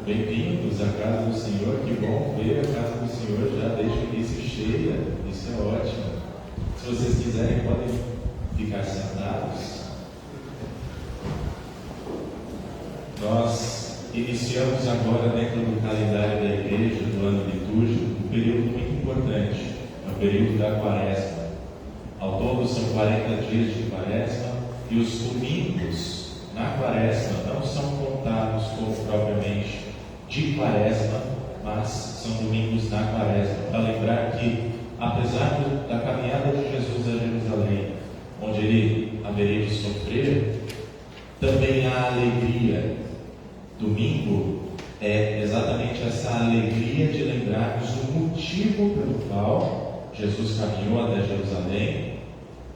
Bem-vindos à casa do Senhor. Que bom ver a casa do Senhor já desde o início cheia. Isso é ótimo. Se vocês quiserem, podem ficar sentados. Nós iniciamos agora, dentro do calendário da igreja, do ano litúrgico, um período muito importante. É o período da Quaresma. Ao todo são 40 dias de Quaresma, e os domingos na Quaresma não são contados como propriamente de Quaresma, mas são domingos na Quaresma, para lembrar que, apesar da caminhada de Jesus a Jerusalém, onde ele haveria de sofrer, também há alegria. Domingo é exatamente essa alegria de lembrarmos o motivo pelo qual Jesus caminhou até Jerusalém,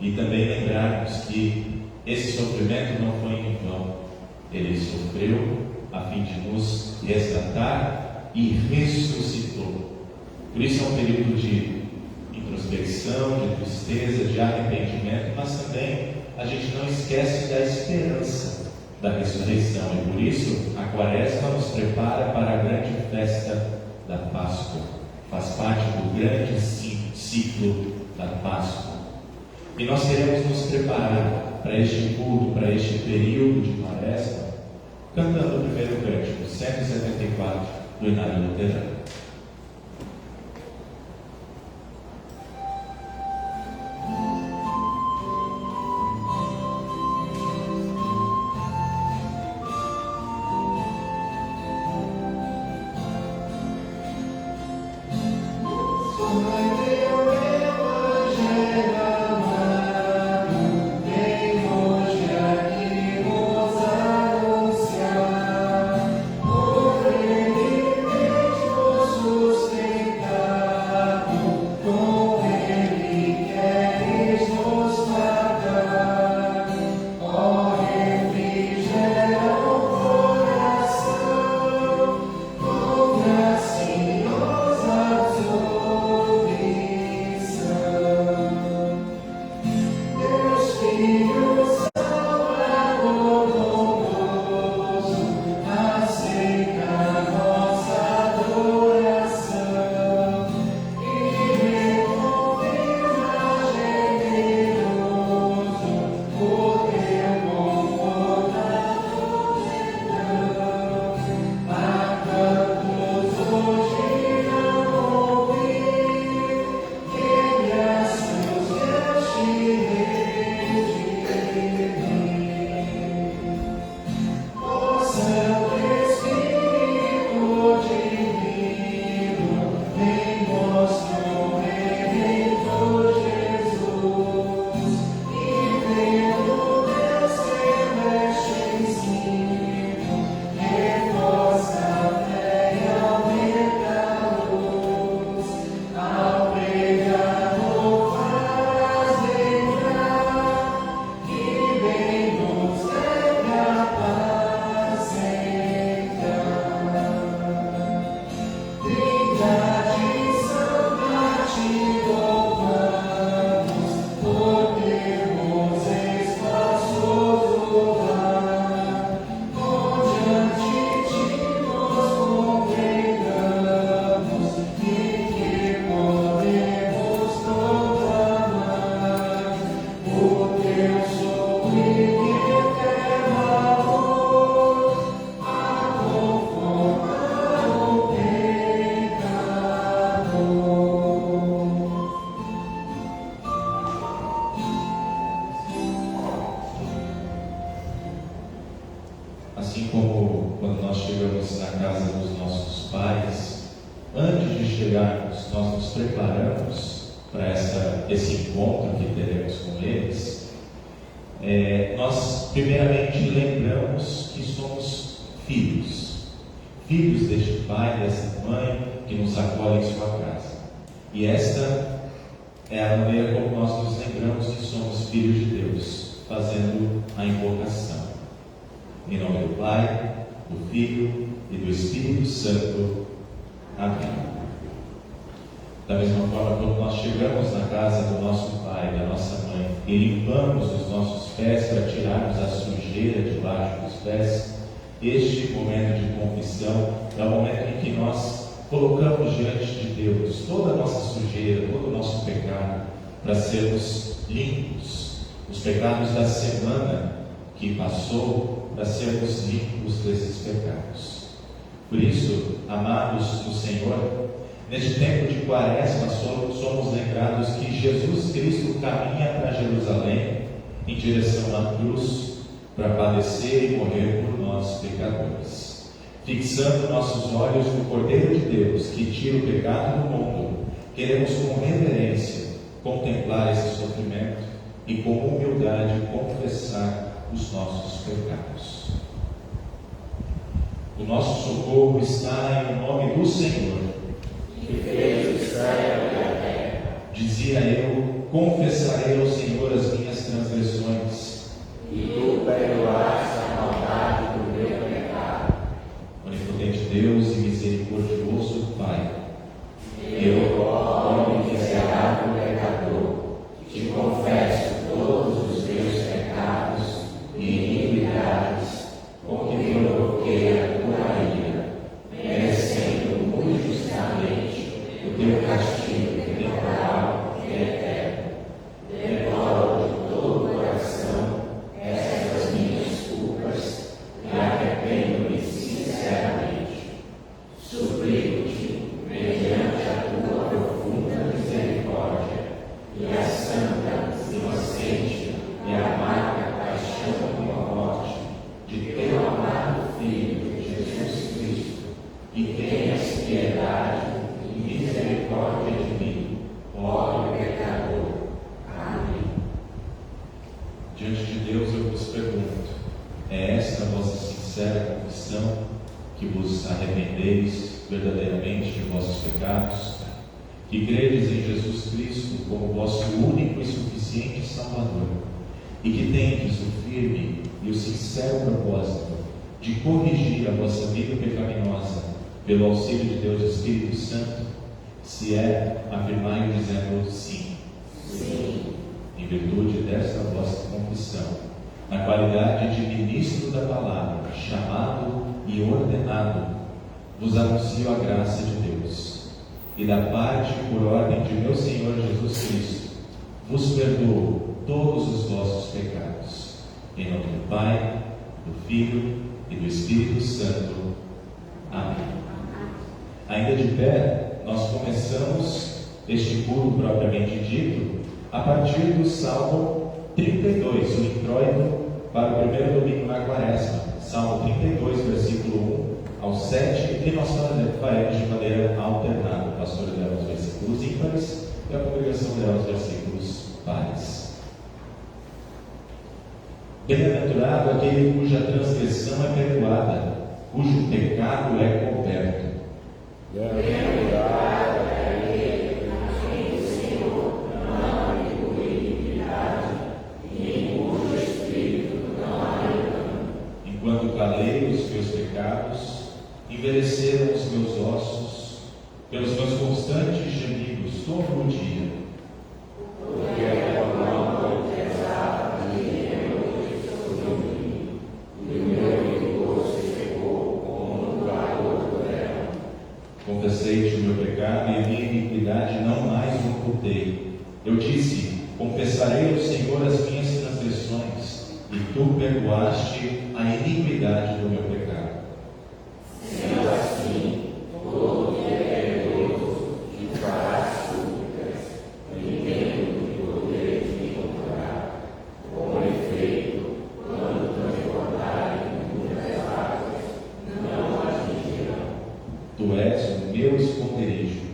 e também lembrarmos que esse sofrimento não foi em vão. Ele sofreu a fim de nos resgatar e ressuscitou. Por isso é um período de introspecção, de tristeza, de arrependimento, mas também a gente não esquece da esperança da ressurreição, e por isso a Quaresma nos prepara para a grande festa da Páscoa. Faz parte do grande ciclo da Páscoa. E nós queremos nos preparar para este culto, para este período de Quaresma, cantando o primeiro cântico, 174, do Inário Luterano. Assim como quando nós chegamos na casa dos nossos pais, antes de chegarmos, nós nos preparamos para esse encontro que teremos com eles. Nós primeiramente lembramos que somos filhos deste pai, dessa mãe que nos acolhe em sua casa. E esta é a maneira como nós nos lembramos que somos filhos de Deus, fazendo a invocação. Em nome do Pai, do Filho e do Espírito Santo. Amém. Da mesma forma, quando nós chegamos na casa do nosso pai, da nossa mãe, e limpamos os nossos pés para tirarmos a sujeira debaixo dos pés, este momento de confissão é o momento em que nós colocamos diante de Deus toda a nossa sujeira, todo o nosso pecado, para sermos limpos. Os pecados da semana que passou, para sermos limpos desses pecados. Por isso, amados do Senhor, neste tempo de Quaresma, somos lembrados que Jesus Cristo caminha para Jerusalém em direção à cruz para padecer e morrer por nós, pecadores. Fixando nossos olhos no Cordeiro de Deus, que tira o pecado do mundo, queremos com reverência contemplar esse sofrimento e com humildade confessar os nossos pecados. O nosso socorro está em nome do Senhor, que fez o céu e a terra. Dizia eu: confessarei ao Senhor as minhas transgressões, e tu perdoaste a maldade do meu pecado. Onipotente Deus e misericordioso Pai, eu, homem miserável pecador, te confesso todos os meus pecados e iniquidades com que provoquei a tua ira, merecendo muito justamente o teu castigo temporal e eterno. Deploro de todo o coração estas minhas culpas e arrependo-me sinceramente. Suplico-te, mediante a tua profunda misericórdia e a santa, inocente e amarga paixão e morte de teu amado Filho, Jesus Cristo, que tenhas piedade e misericórdia de mim, pobre pecador. Amém. diante de Deus eu vos pergunto: é esta a vossa sincera confissão, que vos arrependeis verdadeiramente de vossos pecados, que credes em Jesus Cristo como vosso único e suficiente Salvador, e que tendes o firme e o sincero propósito de corrigir a vossa vida pecaminosa pelo auxílio de Deus Espírito Santo? Se é, afirmai-o dizendo sim. Sim. Em virtude desta vossa confissão, na qualidade de ministro da palavra, chamado e ordenado, vos anuncio a graça de Deus, e da parte por ordem de meu Senhor Jesus Cristo, vos perdoo todos os vossos pecados. Em nome do Pai, do Filho e do Espírito Santo. Amém. Ainda de pé, nós começamos este culto propriamente dito a partir do Salmo 32, o introito para o primeiro domingo na Quaresma. Salmo 32, versículo 1 ao 7, e nós faremos de maneira alternada. O pastor leva os versículos ímpares e a congregação leva os versículos pares. Bem-aventurado aquele cuja transgressão é perdoada, cujo pecado é coberto. Bem-aventurado é aquele a quem o Senhor não inclui iniquidade e em cujo espírito não há engano. Enquanto calei os meus pecados, envelheceram os meus ossos, pelos meus constantes gemidos todo o dia. Porque a tua mão pesada me remoeu sobre mim, e o meu vigor se secou como no calor do verão. Confessei-te o meu pecado e a minha iniquidade não mais ocultei. Eu disse: confessarei ao Senhor as minhas transgressões, e tu perdoaste a iniquidade do meu pecado. Sendo assim, todo que é piedoso te fará súplicas, entendo que poderes me encontrar. Com efeito, quando transbordarem muitas águas, não atingirão. Tu és o meu esconderijo.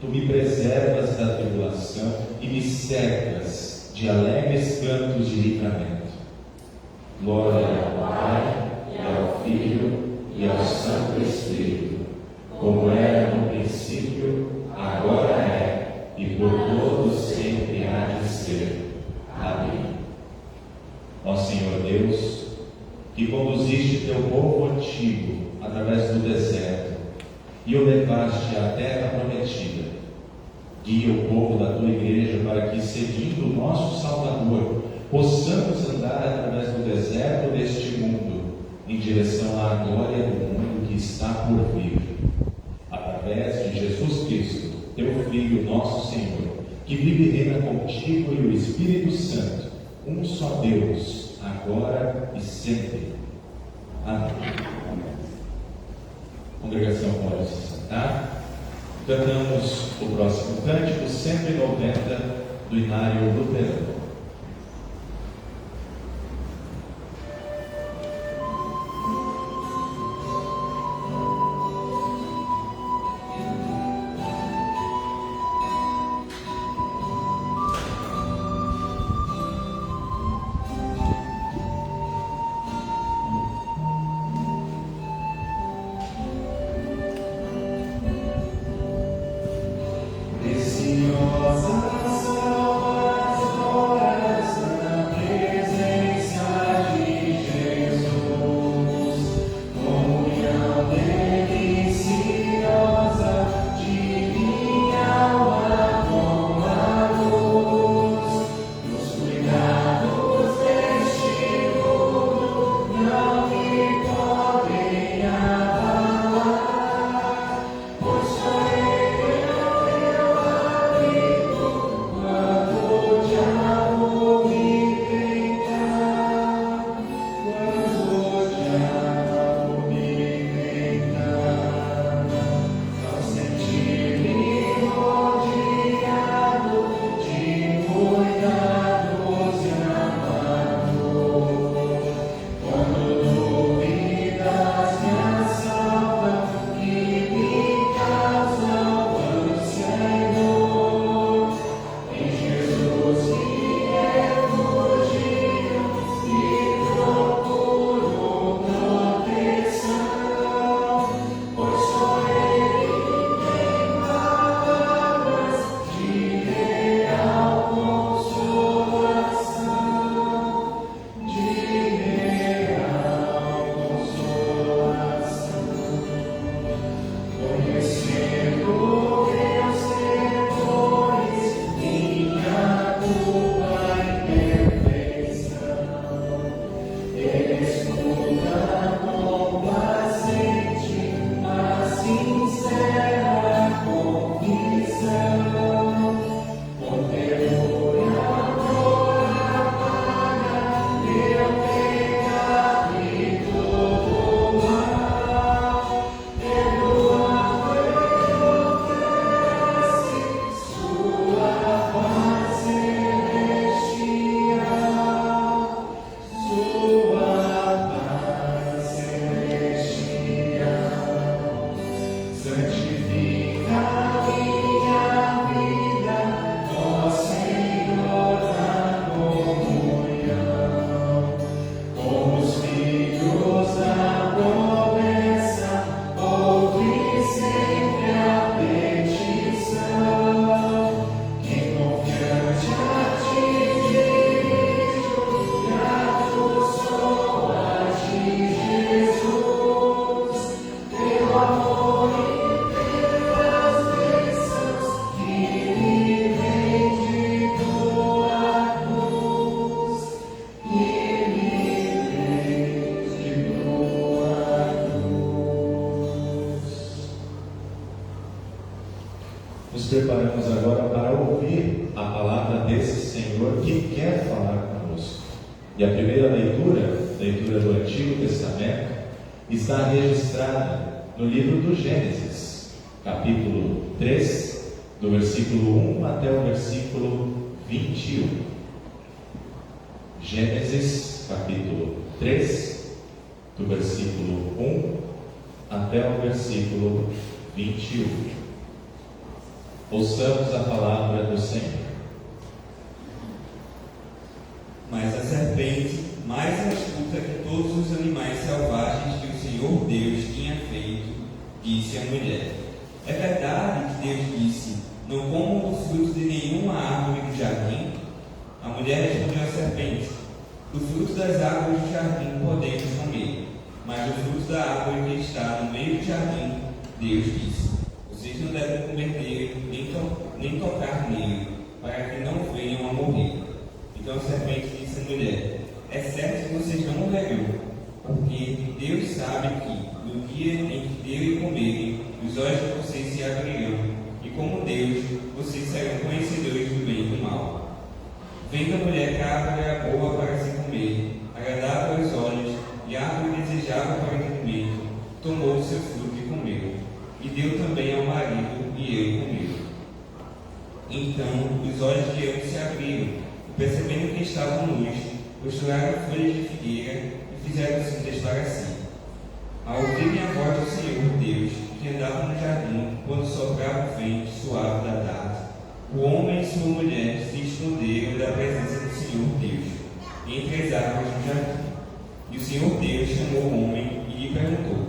Tu me preservas da tribulação e me cercas de alegres cantos de livramento. Glória ao Pai, e ao Filho, e ao Santo Espírito, como era no princípio, agora é, e por todos sempre há de ser. Amém. Ó Senhor Deus, que conduziste teu povo antigo através do deserto e o levaste à terra prometida, guia o povo da tua igreja para que, seguindo o nosso Salvador, possamos andar através do deserto deste mundo, em direção à glória do mundo que que está por vir, através de Jesus Cristo, teu Filho, nosso Senhor, que vive e reina contigo e o Espírito Santo, um só Deus, agora e sempre. Amém. A congregação pode se sentar. Cantamos o próximo cântico 190 do Inário Luterano. Nos preparamos agora para ouvir a palavra desse Senhor que quer falar conosco. E a primeira leitura do Antigo Testamento, está registrada no livro do Gênesis, capítulo 3, do versículo 1 até o versículo 21. Gênesis, capítulo 3, do versículo 1 até o versículo 21. Ouçamos a palavra do Senhor. Mas a serpente, mais astuta que todos os animais selvagens que o Senhor Deus tinha feito, disse à mulher: é verdade que Deus disse: não comam dos frutos de nenhuma árvore do jardim? A mulher respondeu à serpente: dos frutos das árvores do jardim podemos comer, mas do fruto da árvore que está no meio do jardim, Deus disse: vocês não devem comer dele, nem tocar nele, para que não venham a morrer. Então a serpente disse à mulher: é certo que vocês não morrerão, porque Deus sabe que no dia em que os olhos de vocês se abrirão, e como Deus, vocês serão conhecedores do bem e do mal. Vendo a mulher que a árvore era boa para se comer, agradável aos olhos, e árvore desejável para o entendimento, tomou o seu fruto e comeu, e deu também ao marido, e ele comeu. Então os olhos de ambos se abriram, e percebendo que estavam nus, costuraram folhas de figueira e fizeram cintas para si. Ao ouvirem a voz do Senhor Deus, que andava no jardim, quando soprava o vento suave da tarde, o homem e sua mulher se esconderam da presença do Senhor Deus, entre as árvores do jardim. E o Senhor Deus chamou o homem e lhe perguntou: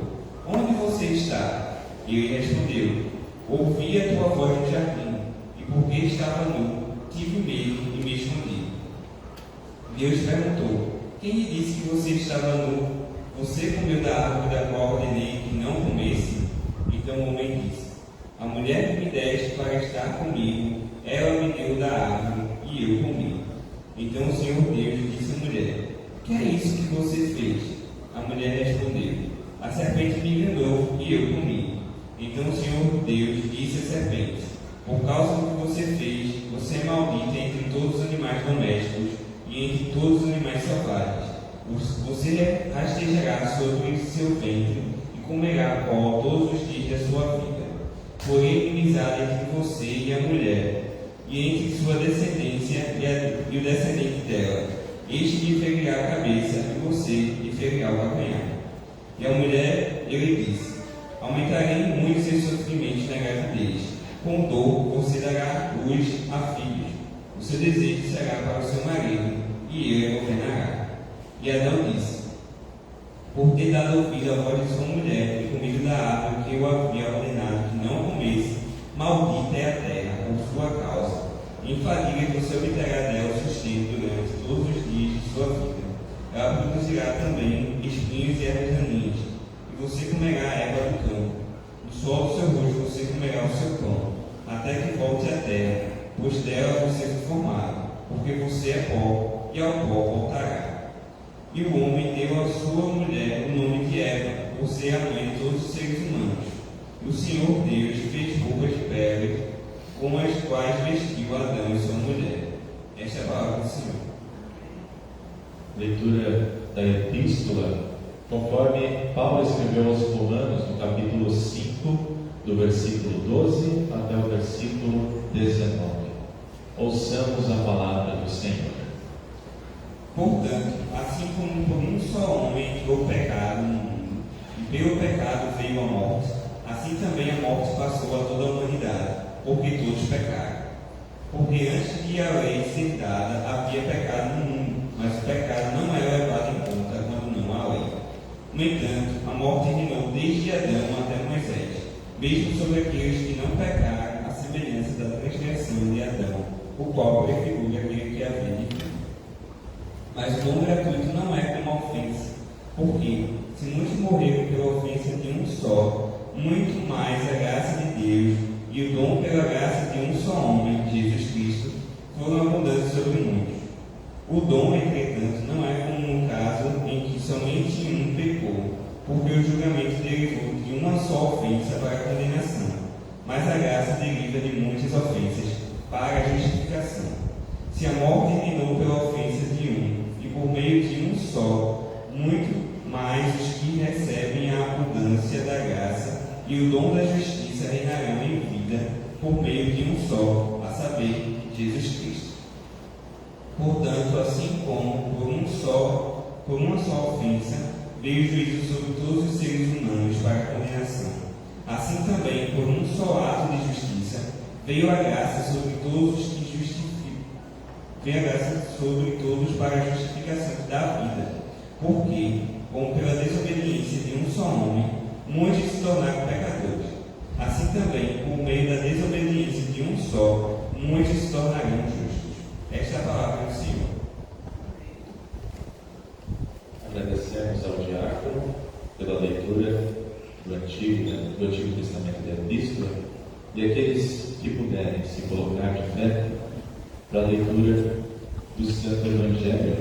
onde você está? E ele respondeu: ouvi a tua voz no jardim, e porque estava nu, tive medo e me escondi. Deus perguntou: quem lhe disse que você estava nu? Você comeu da árvore da qual ordenei que não comesse? Então o homem disse: a mulher que me deste para estar comigo, ela me deu da árvore, e eu comi. Então o Senhor Deus disse à mulher: que é isso que você fez? A mulher respondeu: a serpente me enganou, e eu comi. Então o Senhor Deus disse à serpente: por causa do que você fez, você é maldita entre todos os animais domésticos e entre todos os animais selvagens. Você rastejará sobre seu ventre e comerá pó todos os dias da sua vida. Porém, inimizade entre você e a mulher, e entre sua descendência e o descendente dela. Este lhe ferirá a cabeça, e você lhe ferirá o calcanhar. E a mulher, ele disse: aumentarei muito seus sofrimentos na gravidez. Com dor você dará luz a filhos. O seu desejo será para o seu marido, e ele a governará. E Adão disse: por ter dado ouvido à voz de sua mulher e comido da árvore que eu havia ordenado que não comesse, maldita é a terra por sua causa. Em fadiga você obterá dela o sustento durante todos os dias de sua vida. Ela produzirá também espinhos e ervas daninhas, e você comerá a erva do campo. Do suor do seu rosto você comerá o seu pão, até que volte à terra, pois dela você foi formado, porque você é pó, e ao pó voltará. E o homem deu à sua mulher o nome de Eva, por ser a mãe de todos os seres humanos. E o Senhor Deus fez roupas de pele, com as quais vestiu Adão e sua mulher. Esta é a palavra do Senhor. Leitura da Epístola, conforme Paulo escreveu aos Romanos, no capítulo 5, do versículo 12 até o versículo 19. Ouçamos a palavra do Senhor. Portanto, assim como por um só homem entrou o pecado no mundo, e pelo pecado veio a morte, assim também a morte passou a toda a humanidade, porque todos pecaram. Porque antes de a lei ser dada, havia pecado no mundo, mas o pecado não é levado em conta quando não há lei. No entanto, a morte reinou desde Adão até Moisés, mesmo sobre aqueles que não pecaram, à semelhança da transgressão de Adão, o qual prefigura aquele que havia de vir. Mas o dom gratuito não é como a ofensa, porque, se muitos morreram pela ofensa de um só, muito mais a graça de Deus e o dom pela graça de um só homem, Jesus Cristo, foram abundantes sobre muitos. O dom, entretanto, não é como no caso em que somente um pecou, porque o julgamento derivou de uma só ofensa para a condenação, mas a graça deriva de muitas ofensas para a justificação. Se a morte reinou pela ofensa de um, e por meio de um só, muito mais os que recebem a abundância da graça e o dom da justiça reinarão em vida por meio de um só, a saber, Jesus Cristo. Portanto, assim como por uma só ofensa veio o juízo sobre todos os seres humanos para a condenação, assim também por um só ato de justiça veio a graça sobre todos os que veio a graça sobre todos para a justificação da vida, porque, como pela desobediência de um só homem, muitos se tornaram pecadores, assim também, por meio da desobediência de um só, muitos se tornarão justos. Esta é a palavra do Senhor. Agradecemos ao diácono pela leitura do Antigo Testamento da Epístola, e aqueles que puderem se colocar de pé para a leitura do Santo Evangelho,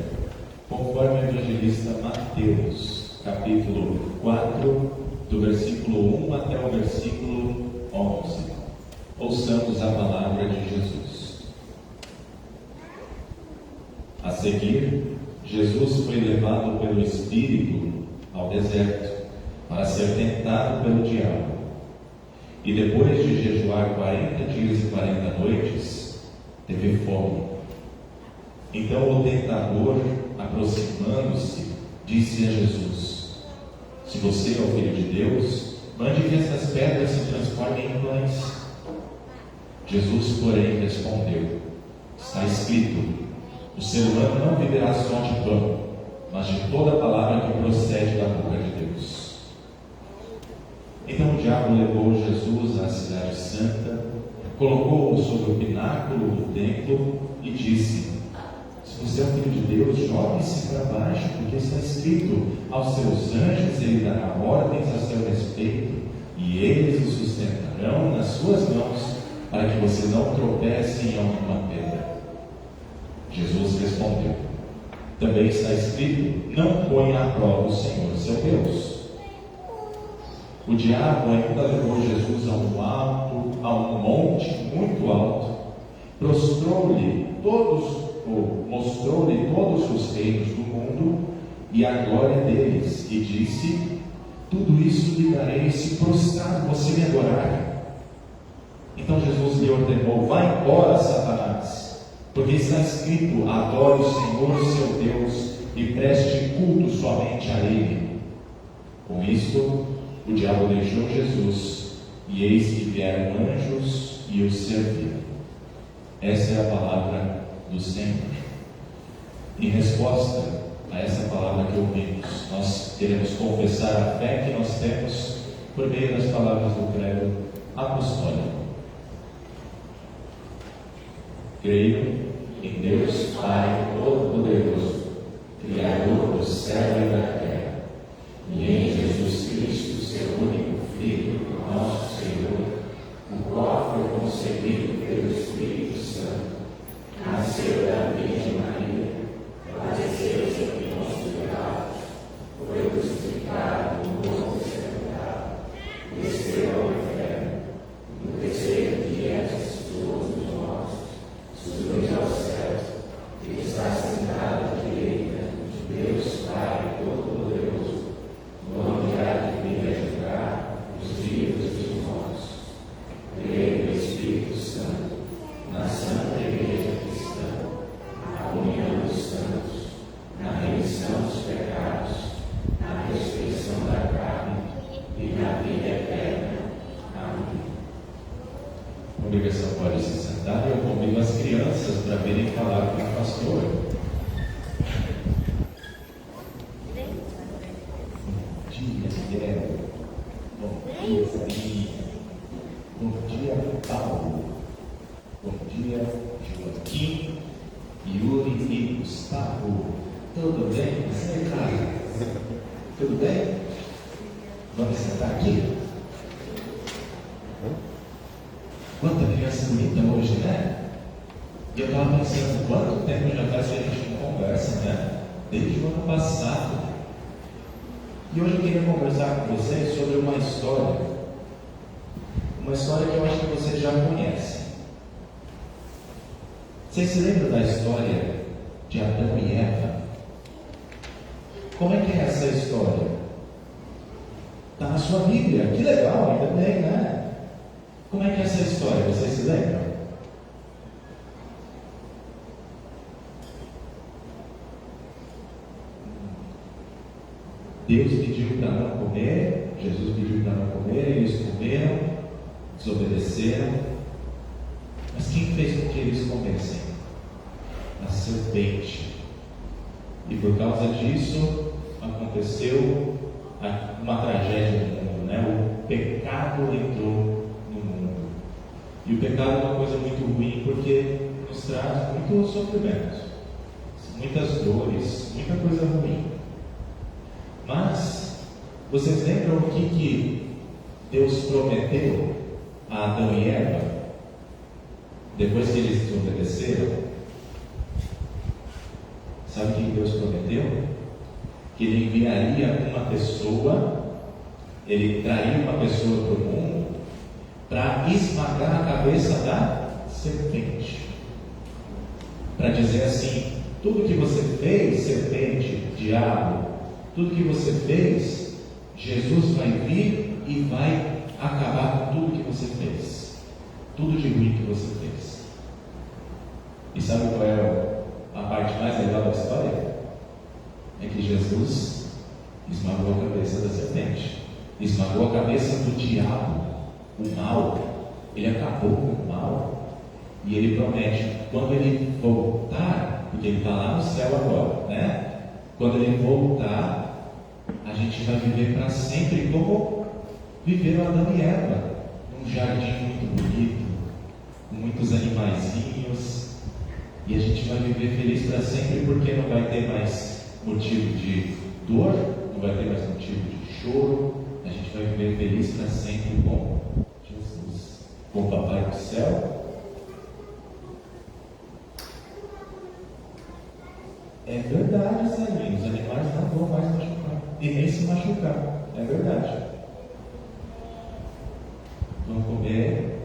conforme o evangelista Mateus, capítulo 4, do versículo 1 até o versículo 11. Ouçamos a palavra de Jesus. A seguir, Jesus foi levado pelo Espírito ao deserto para ser tentado pelo diabo. E depois de jejuar 40 dias e 40 noites, teve fome. Então o tentador, aproximando-se, disse a Jesus: se você é o Filho de Deus, mande que essas pedras se transformem em pães. Jesus, porém, respondeu: está escrito, o ser humano não viverá só de pão, mas de toda palavra que procede da boca de Deus. Então o diabo levou Jesus à cidade santa, colocou-o sobre o pináculo do templo e disse: se você é o Filho de Deus, jogue-se para baixo, porque está escrito, aos seus anjos ele dará ordens a seu respeito, e eles o sustentarão nas suas mãos, para que você não tropece em alguma pedra. Jesus respondeu: também está escrito, não ponha à prova o Senhor seu Deus. O diabo ainda levou Jesus a um monte muito alto, mostrou-lhe todos os reinos do mundo e a glória deles, e disse: tudo isso lhe darei se prostrado você me adorar. Então Jesus lhe ordenou: vá embora, Satanás, porque está escrito, adore o Senhor seu Deus e preste culto somente a Ele. Com isto, o diabo deixou Jesus, e eis que vieram anjos e o serviram. Essa é a palavra do Senhor. Em resposta a essa palavra que ouvimos, nós queremos confessar a fé que nós temos por meio das palavras do credo apostólico. Creio em Deus Pai Todo-Poderoso, Criador do céu e da terra, e em Jesus Cristo, seu único Filho, nosso Senhor, o qual foi concebido pelo Espírito Santo, nasceu da Virgem Maria, padeceu sob Pôncio Pilatos, foi crucificado, morto e sepultado, desceu ao inferno, no terceiro dia ressuscitou dos mortos, subiu aos céus, e está sentado à direita de Deus Pai Todo-Poderoso, onde há de vir a julgar os vivos e os mortos. Creio no Espírito Santo, na Santa Igreja Cristã, na comunhão dos santos, na remissão dos pecados, na ressurreição da carne e na vida eterna. Amém. A congregação pode se sentar e eu convido as crianças para virem falar com o pastor. Bom dia, Guilherme. Bom dia, Sarinha. Bom dia, Paulo. Bom dia, Joaquim, Yuri e Gustavo. Tudo bem? Você, cara? Tudo bem? Vamos sentar aqui? Quanta criança bonita hoje, né? E eu estava pensando, quanto tempo já faz que a gente não conversa, né? Desde o ano passado. E hoje eu queria conversar com vocês sobre uma história. Uma história que eu acho que vocês já conhecem. Vocês se lembram da história de Adão e Eva? Como é que é essa história? Está na sua Bíblia. Que legal, ainda bem, né? Como é que é essa história? Vocês se lembram? Deus pediu para não comer, Jesus pediu para não comer, eles comeram, desobedeceram. Mas quem fez com que eles comessem? A serpente. E por causa disso aconteceu uma tragédia no mundo, né? O pecado entrou no mundo. E o pecado é uma coisa muito ruim porque nos traz muito sofrimento, muitas dores, muita coisa ruim. Mas vocês lembram o que Deus prometeu a Adão e Eva depois que eles desobedeceram? Sabe o que Deus prometeu? Que Ele enviaria uma pessoa Ele traiu uma pessoa para o mundo para esmagar a cabeça da serpente. Para dizer assim: tudo que você fez, serpente, diabo, tudo que você fez, Jesus vai vir e vai acabar com tudo que você fez. Tudo de ruim que você fez. E sabe qual é a parte mais legal da história? É que Jesus esmagou a cabeça da serpente, esmagou a cabeça do diabo, o mal. Ele acabou com o mal. E ele promete, quando ele voltar, porque ele está lá no céu agora, né? Quando ele voltar, a gente vai viver para sempre como viveram Adão e Eva, num jardim muito bonito, com muitos animaizinhos, e a gente vai viver feliz para sempre, porque não vai ter mais motivo de dor, não vai ter mais motivo de choro. A gente vai viver feliz para sempre com Jesus, com o Papai do céu. É verdade, Sarinho, os animais não vão mais machucar, e nem se machucar, é verdade. Vão comer,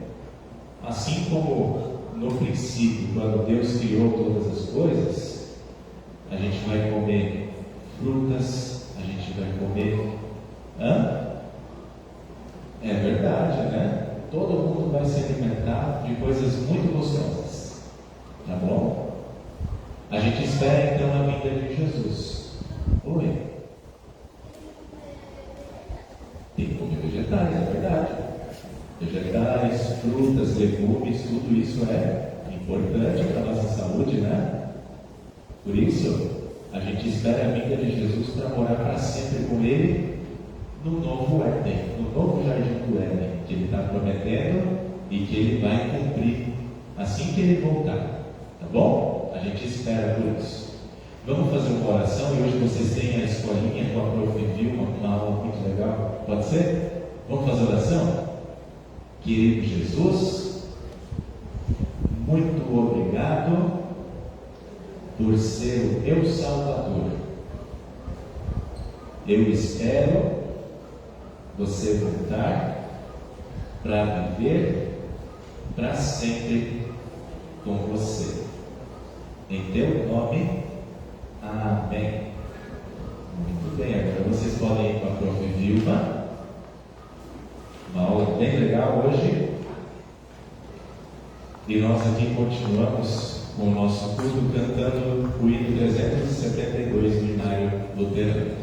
assim como no princípio, quando Deus criou todas as coisas, a gente vai comer frutas, a gente vai comer. É verdade, né? Todo mundo vai se alimentar de coisas muito gostosas, tá bom? A gente espera então a vinda de Jesus. Oi? Tem que comer vegetais, é verdade. Vegetais, frutas, legumes, tudo isso é importante para a nossa saúde, né? Por isso, a gente espera a vinda de Jesus para morar para sempre com Ele no novo Éden, no novo jardim do Éden, que Ele está prometendo e que Ele vai cumprir assim que Ele voltar, tá bom? A gente espera por isso. Vamos fazer uma oração e hoje vocês têm a escolinha com a Prof. Vilma, uma aula muito legal, pode ser? Vamos fazer oração? Querido Jesus, muito obrigado por ser o meu Salvador. Eu espero você voltar para viver para sempre com você. Em teu nome, amém. Muito bem, agora vocês podem ir com a Prof. Vilma. Uma aula bem legal hoje. E nós aqui continuamos com o nosso culto cantando o hino 372 do Inário Luterano.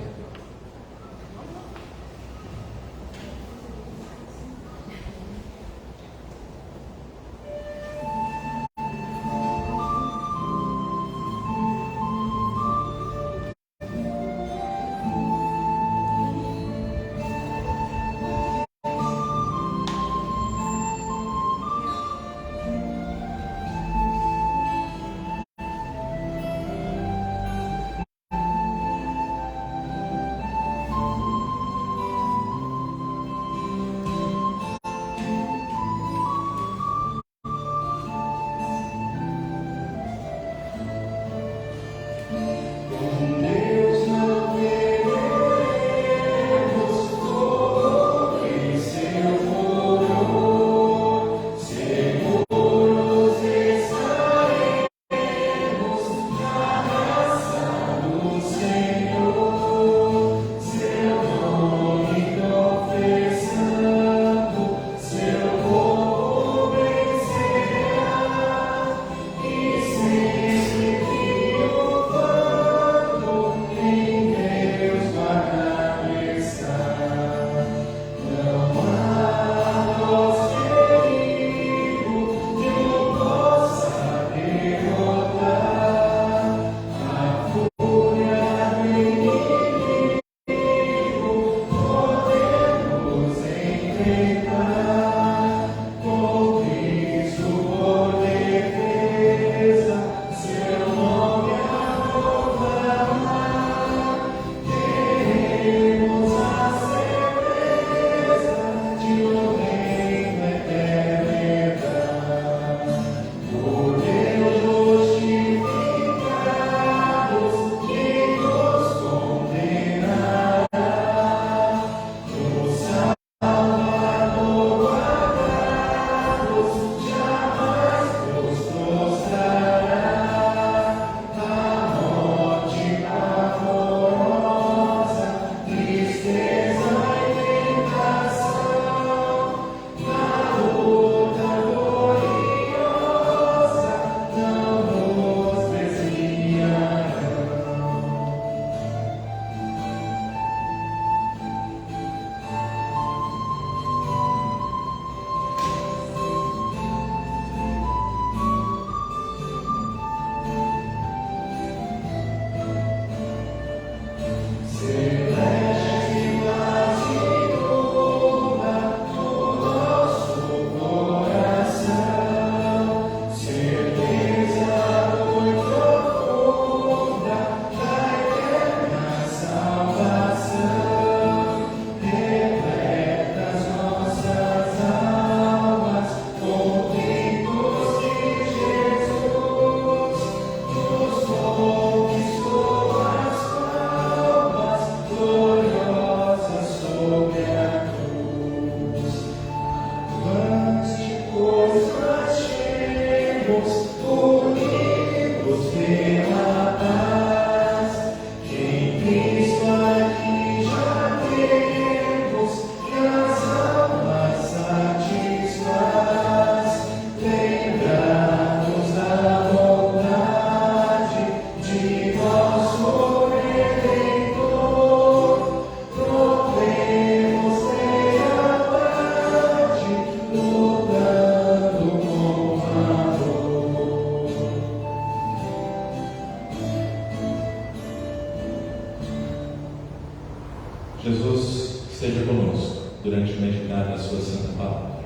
Jesus esteja conosco durante o meditar da sua santa palavra.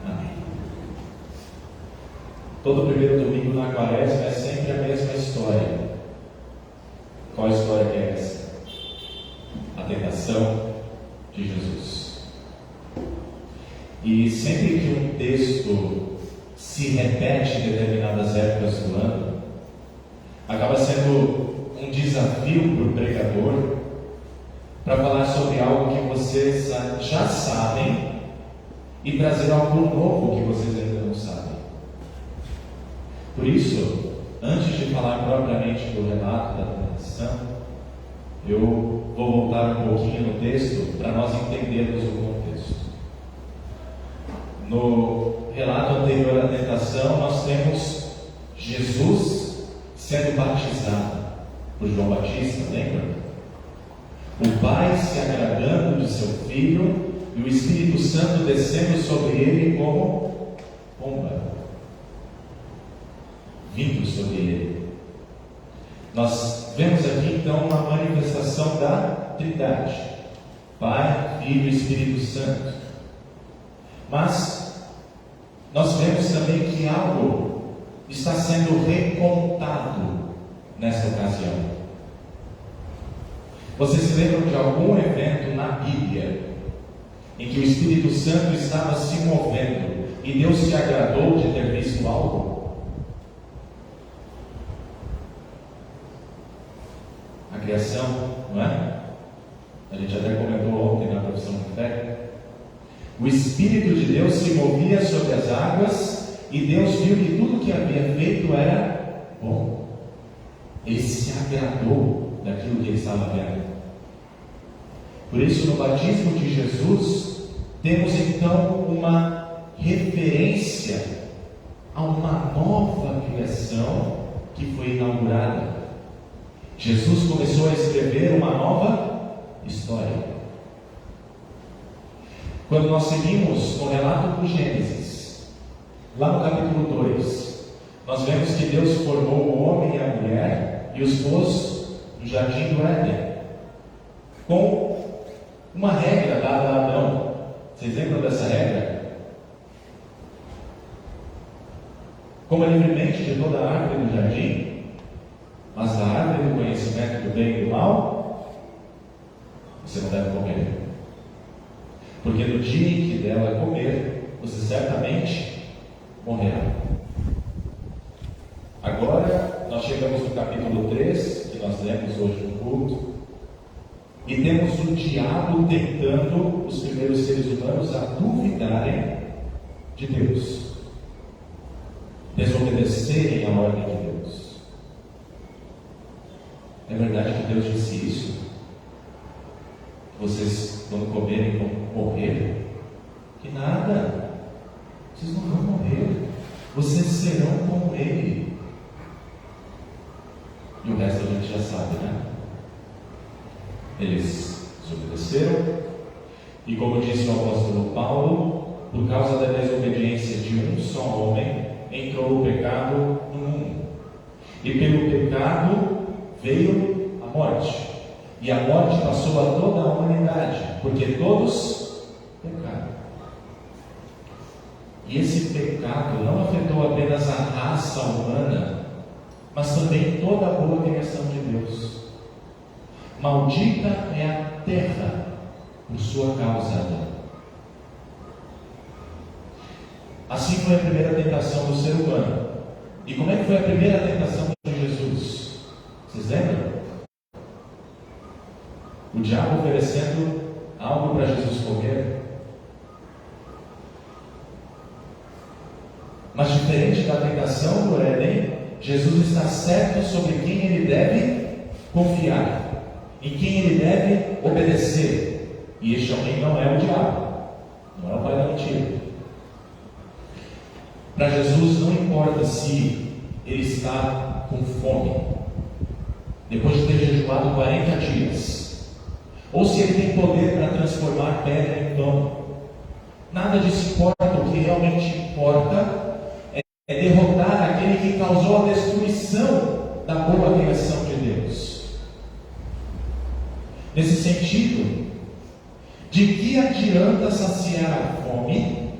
Amém. Todo primeiro domingo na quaresma é sempre a mesma história. Qual história que é essa? A tentação de Jesus. E sempre que um texto se repete em determinadas épocas do ano, acaba sendo um desafio para o pregador para falar sobre algo que vocês já sabem e trazer algo novo que vocês ainda não sabem. Por isso, antes de falar propriamente do relato da tentação, eu vou voltar um pouquinho no texto para nós entendermos o contexto. No relato anterior à tentação, nós temos Jesus sendo batizado por João Batista, lembra? O Pai se agradando de seu Filho e o Espírito Santo descendo sobre ele como pomba, vindo sobre ele. Nós vemos aqui então uma manifestação da Trindade, Pai, Filho e Espírito Santo. Mas nós vemos também que algo está sendo recontado nesta ocasião. Vocês se lembram de algum evento na Bíblia em que o Espírito Santo estava se movendo e Deus se agradou de ter visto algo? A criação, não é? A gente até comentou ontem na profissão de fé. O Espírito de Deus se movia sobre as águas e Deus viu que tudo que havia feito era bom. Ele se agradou daquilo que ele estava vendo. Por isso, no batismo de Jesus, temos então uma referência a uma nova criação que foi inaugurada. Jesus começou a escrever uma nova história. Quando nós seguimos no relato do Gênesis, lá no capítulo 2, nós vemos que Deus formou o homem e a mulher e os pôs no jardim do Éden, com uma regra dada a Adão. Vocês lembram dessa regra? Coma livremente de toda a árvore do jardim, mas da árvore do conhecimento do bem e do mal você não deve comer, porque no dia em que dela comer, você certamente morrerá. Agora nós chegamos no capítulo 3, que nós lemos hoje no culto, e temos o diabo tentando os primeiros seres humanos a duvidarem de Deus, desobedecerem a ordem de Deus. É verdade que Deus disse isso? Vocês, quando comerem, vão morrer? Que nada! Vocês não vão morrer. Vocês serão como Ele. E o resto a gente já sabe, né? Eles desobedeceram. E como disse o apóstolo Paulo, por causa da desobediência de um só homem, entrou o pecado no mundo. E pelo pecado veio a morte. E a morte passou a toda a humanidade, porque todos pecaram. E esse pecado não afetou apenas a raça humana, mas também toda a boa criação de Deus. Maldita é a terra por sua causa. Assim foi a primeira tentação do ser humano. E como é que foi a primeira tentação de Jesus? Vocês lembram? O diabo oferecendo algo para Jesus comer. Mas diferente da tentação do Éden, Jesus está certo sobre quem ele deve confiar, em quem ele deve obedecer. E este alguém não é o diabo, não é o pai da mentira. Para Jesus não importa se ele está com fome, depois de ter jejuado 40 dias, ou se ele tem poder para transformar pedra em pão. Nada disso importa. O que realmente importa é derrotar aquele que causou a destruição da boa criação de Deus. Nesse sentido, De que adianta saciar a fome,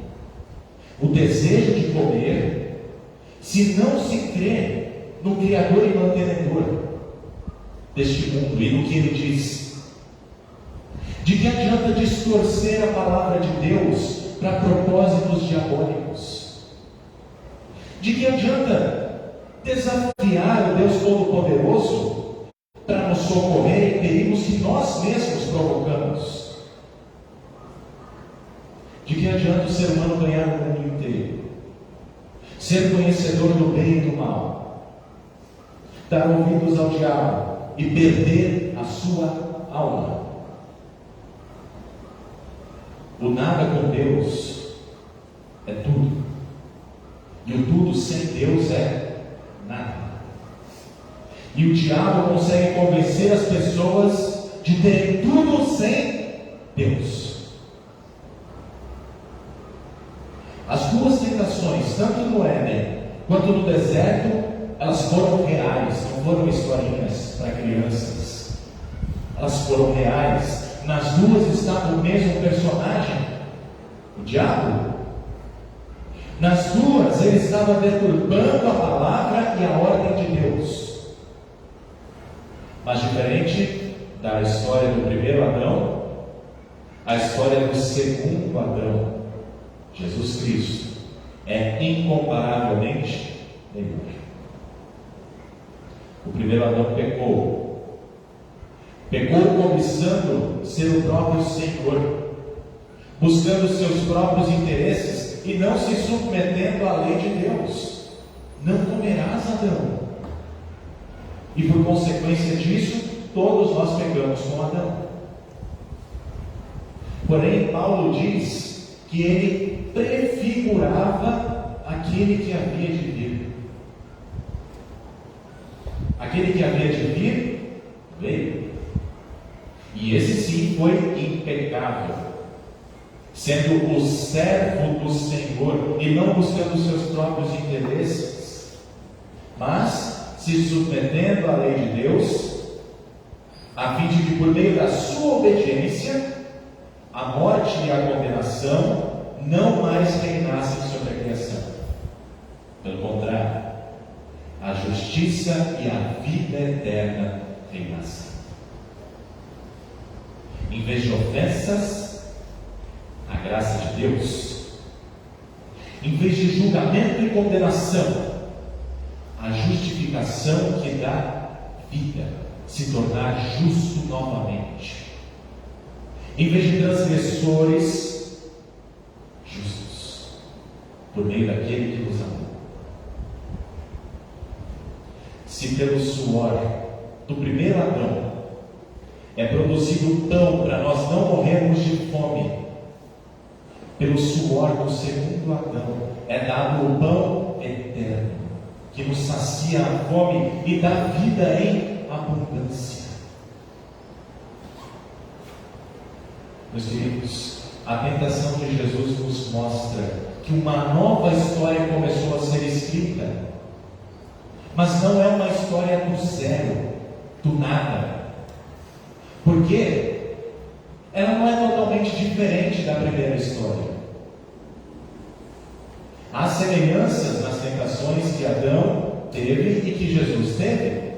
o desejo de comer, se não se crê no Criador e mantenedor deste mundo e no que Ele diz? De que adianta distorcer a palavra de Deus para propósitos diabólicos? De que adianta desafiar o Deus Todo-Poderoso para nos socorrer em perigos que nós mesmos provocamos? De que adianta o ser humano ganhar o mundo inteiro, ser conhecedor do bem e do mal, dar ouvidos ao diabo e perder a sua alma? O nada com Deus é tudo, e o tudo sem Deus é nada. E o diabo consegue convencer as pessoas de terem tudo sem Deus. As duas tentações, tanto no Éden quanto no deserto, elas foram reais, não foram historinhas para crianças. Elas foram reais. Nas duas estava o mesmo personagem, o diabo. Nas duas ele estava deturbando a palavra e a ordem de Deus. Mas diferente da história do primeiro Adão, a história do segundo Adão, Jesus Cristo, é incomparavelmente melhor. O primeiro Adão pecou cobiçando ser o próprio Senhor, buscando seus próprios interesses e não se submetendo à lei de Deus. Não comerás, Adão. E por consequência disso, todos nós pecamos com Adão. Porém, Paulo diz que ele prefigurava aquele que havia de vir. Aquele que havia de vir, veio. E esse sim foi impecável, sendo o servo do Senhor e não buscando os seus próprios interesses, mas se submetendo à lei de Deus, a fim de que por meio da sua obediência, a morte e a condenação não mais reinassem sobre a criação. Pelo contrário, a justiça e a vida eterna reinassem. Em vez de ofensas, a graça de Deus. Em vez de julgamento e condenação, a justificação que dá vida, se tornar justo novamente. Em vez de transgressores, justos, por meio daquele que nos amou. Se pelo suor do primeiro Adão é produzido pão para nós não morrermos de fome, pelo suor do segundo Adão é dado o pão eterno, que nos sacia a fome e dá vida em abundância. Meus queridos, a tentação de Jesus nos mostra que uma nova história começou a ser escrita, mas não é uma história do zero, do nada, porque ela não é totalmente diferente da primeira história. Há semelhanças nas tentações que Adão teve e que Jesus teve.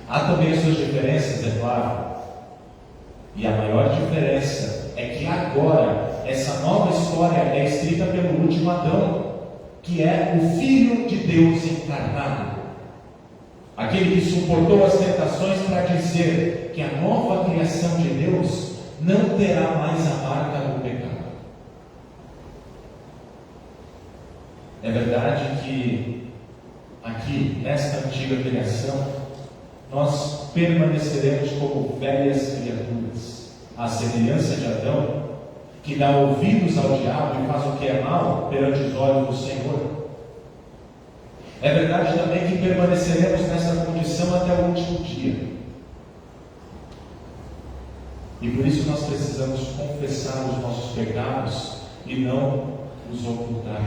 Há também as suas diferenças, é claro. E a maior diferença é que agora essa nova história é escrita pelo último Adão, que é o Filho de Deus encarnado, aquele que suportou as tentações para dizer que a nova criação de Deus não terá mais a marca do pecado. É verdade que aqui, nesta antiga criação, nós permaneceremos como velhas criaturas, à semelhança de Adão, que dá ouvidos ao diabo e faz o que é mal perante os olhos do Senhor. É verdade também que permaneceremos nessa condição até o último dia. E por isso nós precisamos confessar os nossos pecados e não os ocultar.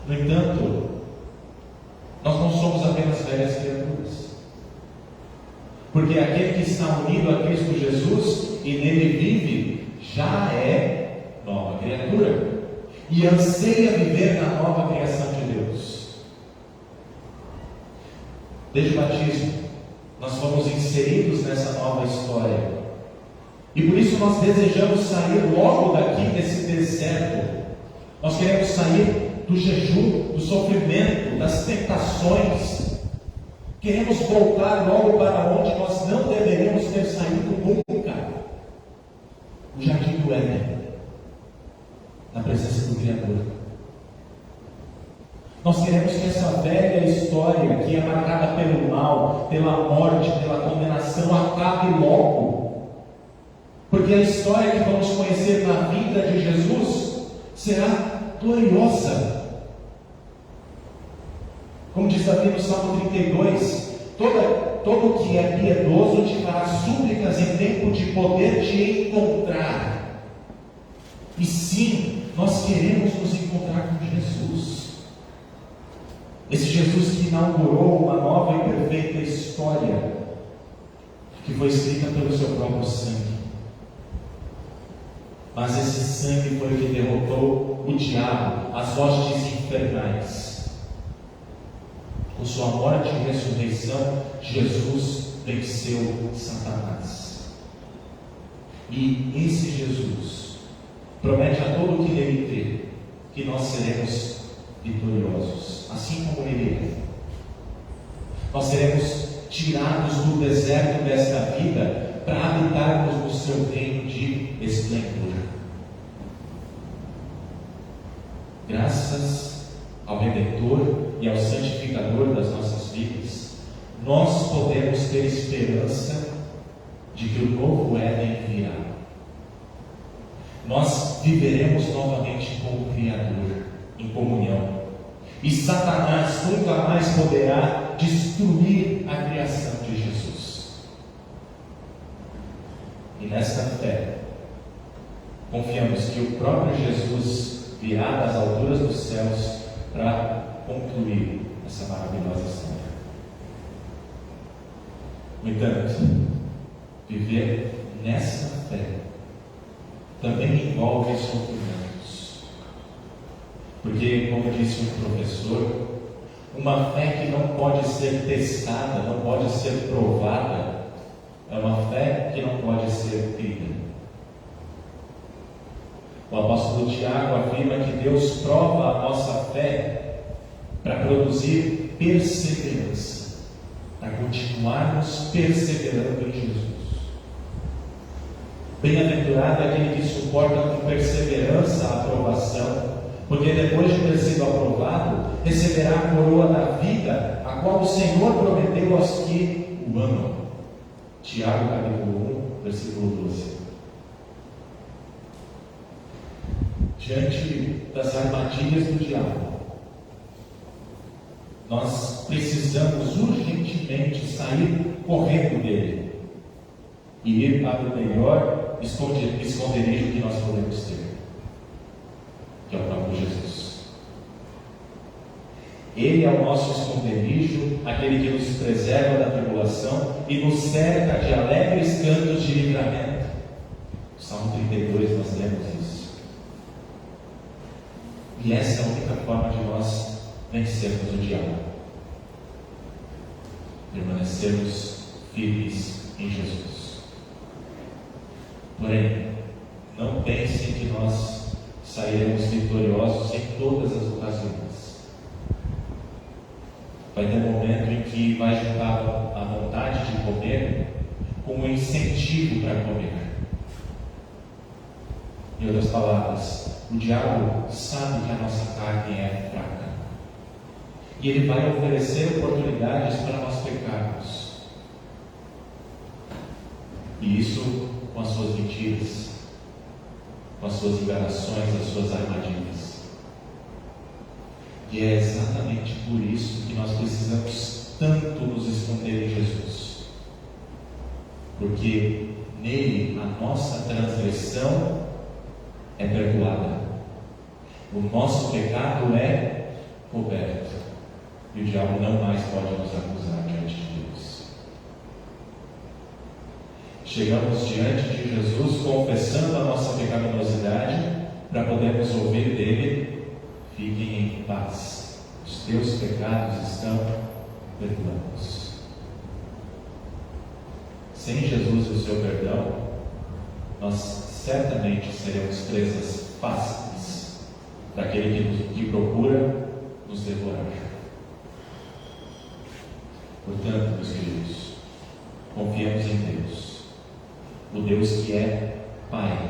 No entanto, nós não somos apenas velhas criaturas. Porque aquele que está unido a Cristo Jesus e nele vive, já é nova criatura e anseia viver na nova criação de Deus. Desde o batismo, nós fomos inseridos nessa nova história. E por isso nós desejamos sair logo daqui desse deserto. Nós queremos sair do jejum, do sofrimento, das tentações. Queremos voltar logo para onde nós não deveríamos ter saído nunca. O jardim do Éden, na presença do Criador. Nós queremos que essa velha história, que é marcada pelo mal, pela morte, pela condenação, acabe logo. Porque a história que vamos conhecer na vida de Jesus será gloriosa. Como diz Davi no Salmo 32, todo que é piedoso te fará súplicas em tempo de poder te encontrar. E sim, nós queremos nos encontrar com Jesus. Esse Jesus que inaugurou uma nova e perfeita história, que foi escrita pelo seu próprio sangue. Mas esse sangue foi o que derrotou o diabo, as hostes infernais. Com sua morte e ressurreição, Jesus venceu Satanás. E esse Jesus promete a todo o que nele crê que nós seremos vitoriosos, assim como ele é. Nós seremos tirados do deserto desta vida para habitarmos no seu reino de esplendor. Graças ao Redentor e ao Santificador das nossas vidas, nós podemos ter esperança de que o novo Éden virá. Nós viveremos novamente com o Criador, em comunhão. E Satanás nunca mais poderá destruir a criação de Jesus. E nesta fé, confiamos que o próprio Jesus virá das alturas dos céus para concluir essa maravilhosa história. No entanto, viver nessa fé também envolve sofrimentos. Porque, como disse um professor, uma fé que não pode ser testada, não pode ser provada, é uma fé que não pode ser crida. O apóstolo Tiago afirma que Deus prova a nossa fé para produzir perseverança, para continuarmos perseverando em Jesus. Bem-aventurado é aquele que suporta com perseverança a aprovação, porque depois de ter sido aprovado, receberá a coroa da vida, a qual o Senhor prometeu aos que o amam. Tiago capítulo 1, versículo 12. Diante das armadilhas do diabo, nós precisamos urgentemente sair correndo dele e ir para o melhor esconderijo que nós podemos ter, que é o próprio Jesus. Ele é o nosso esconderijo, aquele que nos preserva da tribulação e nos cerca de alegres cantos de livramento. Salmo 32 nós lemos isso. E essa é a única forma de nós vencermos o diabo. Permanecermos firmes em Jesus. Porém, não pensem que nós sairemos vitoriosos em todas as ocasiões. Vai ter um momento em que vai juntar a vontade de comer com o incentivo para comer. Em outras palavras, o diabo sabe que a nossa carne é fraca. E ele vai oferecer oportunidades para nós pecarmos. E isso com as suas mentiras, com as suas enganações, as suas armadilhas. E é exatamente por isso que nós precisamos tanto nos esconder em Jesus. Porque nele a nossa transgressão é perdoada. O nosso pecado é coberto. E o diabo não mais pode nos acusar diante de Deus. chegamos diante de Jesus confessando a nossa pecaminosidade para podermos ouvir dele: fiquem em paz, os teus pecados estão perdoados. Sem Jesus e o seu perdão, nós certamente seremos presas fáceis daquele que procura nos devorar. Portanto, meus queridos, confiemos em Deus, o Deus que é Pai,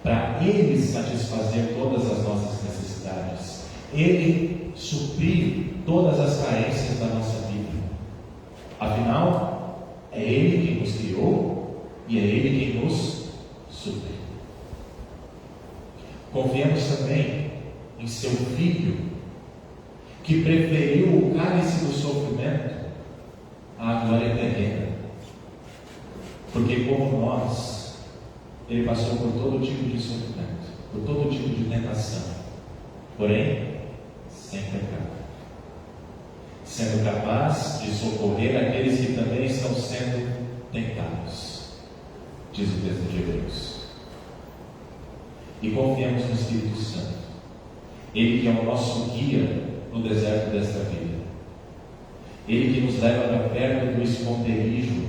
para Ele satisfazer todas as nossas necessidades, Ele suprir todas as carências da nossa vida. Afinal, é Ele quem nos criou e é Ele quem nos supre. Confiemos também em seu Filho, que preferiu o cálice do sofrimento à glória terrena, porque como nós, ele passou por todo tipo de sofrimento, por todo tipo de tentação, porém sem pecado, sendo capaz de socorrer aqueles que também estão sendo tentados, diz o texto de Hebreus. E confiamos no Espírito Santo, ele que é o nosso guia no deserto desta vida, ele que nos leva para perto do esconderijo,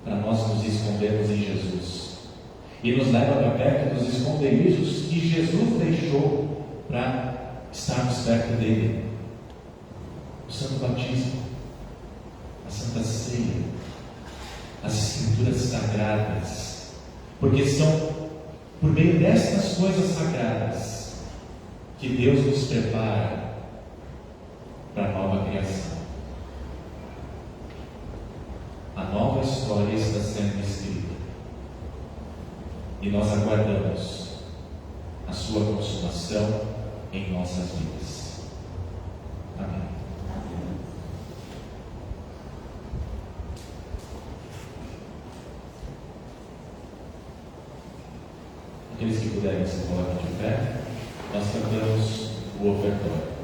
para nós nos escondermos em Jesus, e nos leva para perto dos esconderijos que Jesus deixou para estarmos perto dele: o Santo Batismo, a Santa Ceia, as Escrituras Sagradas, porque são por meio destas coisas sagradas que Deus nos prepara para a nova criação. A nova história está sendo escrita e nós aguardamos a sua consumação em nossas vidas. Amém. Aqueles que puderem se colocar de pé, nós cantamos o ofertório.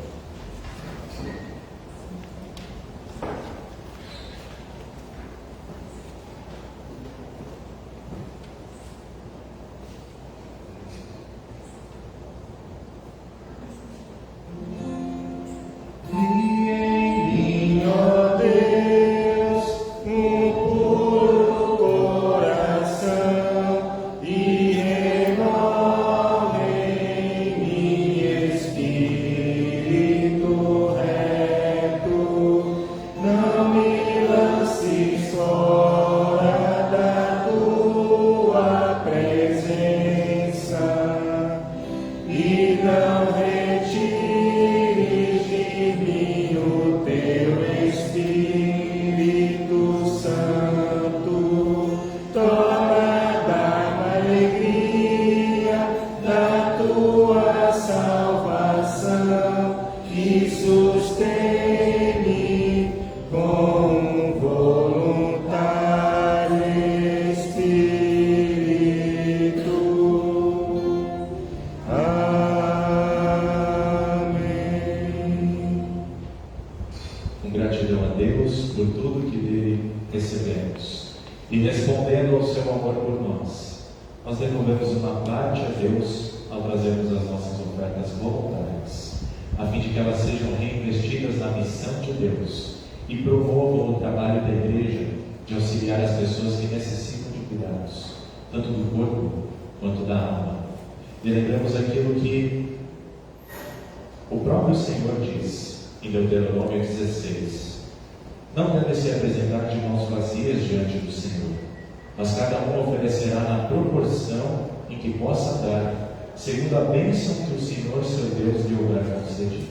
Segundo a bênção que o Senhor, seu Deus, lhe houver concedido.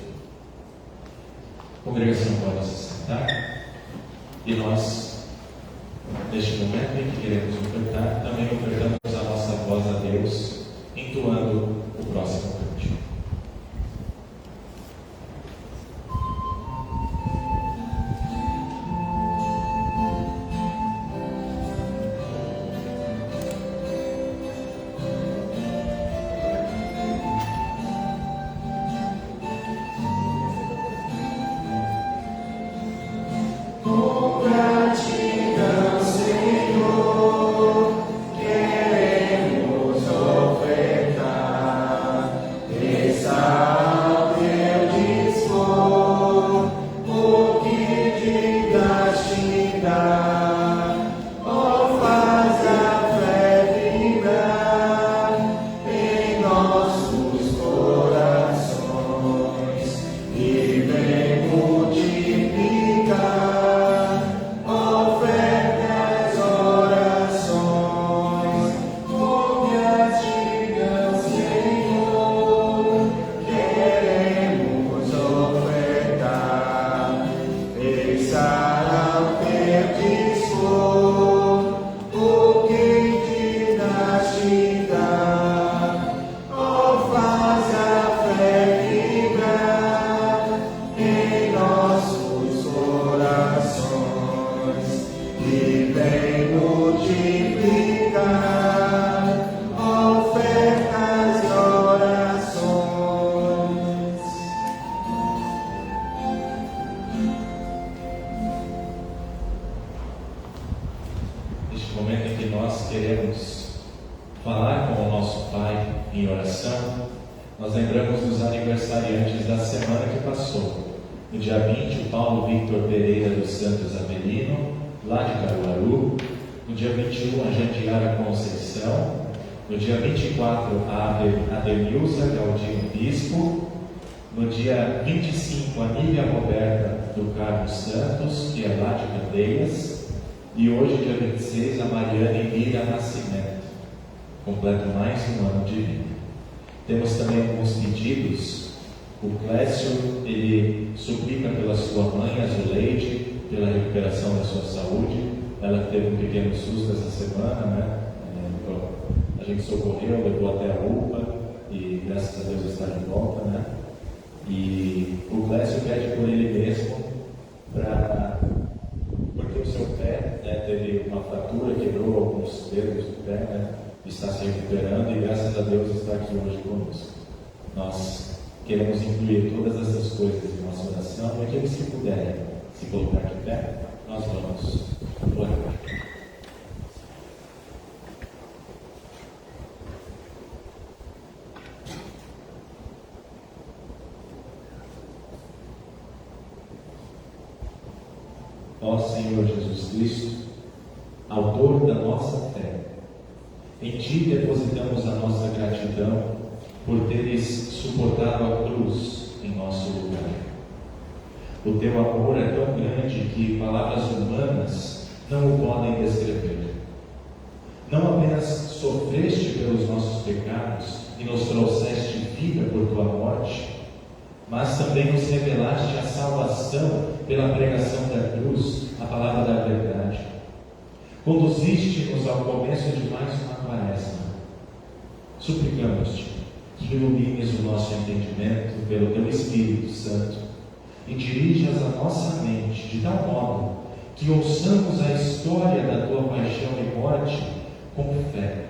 A congregação pode se sentar e nós, neste momento em que queremos ofertar, também ofertamos a nossa voz a Deus, entoando o próximo cântico. Gratidão, Senhor. queremos falar com o nosso Pai em oração, nós lembramos dos aniversariantes da semana que passou. No dia 20, o Paulo Victor Pereira dos Santos Avelino, lá de Caruaru. No dia 21, a Jandiara Conceição. No dia 24, a Adenilza Galdino Bispo. No dia 25, a Nívia Roberta do Carlos Santos, que é lá de Candeias. E hoje, dia 26, a Mariane Lira Nascimento. Completa mais um ano de vida. Temos também alguns pedidos. O Clécio, ele suplica pela sua mãe, a Zuleide, pela recuperação da sua saúde. Ela teve um pequeno susto essa semana, né? A gente socorreu, levou até a UPA e graças a Deus está de volta, né? E o Clécio pede por ele mesmo, porque o seu pé, né, teve uma fratura, quebrou alguns dedos do pé, né? Está se recuperando e graças a Deus está aqui hoje conosco. Nós queremos incluir todas essas coisas em nossa oração e aqueles que puderem se colocar de pé, nós vamos orar. Ó Senhor Jesus Cristo, autor da nossa fé, em Ti depositamos a nossa gratidão por teres suportado a cruz em nosso lugar. O Teu amor é tão grande que palavras humanas não o podem descrever. Não apenas sofreste pelos nossos pecados e nos trouxeste vida por Tua morte, mas também nos revelaste a salvação pela pregação da cruz, a palavra da verdade. Conduziste-nos ao começo de mais uma quaresma. Suplicamos-te que ilumines o nosso entendimento pelo Teu Espírito Santo e dirijas a nossa mente de tal modo que ouçamos a história da Tua paixão e morte com fé,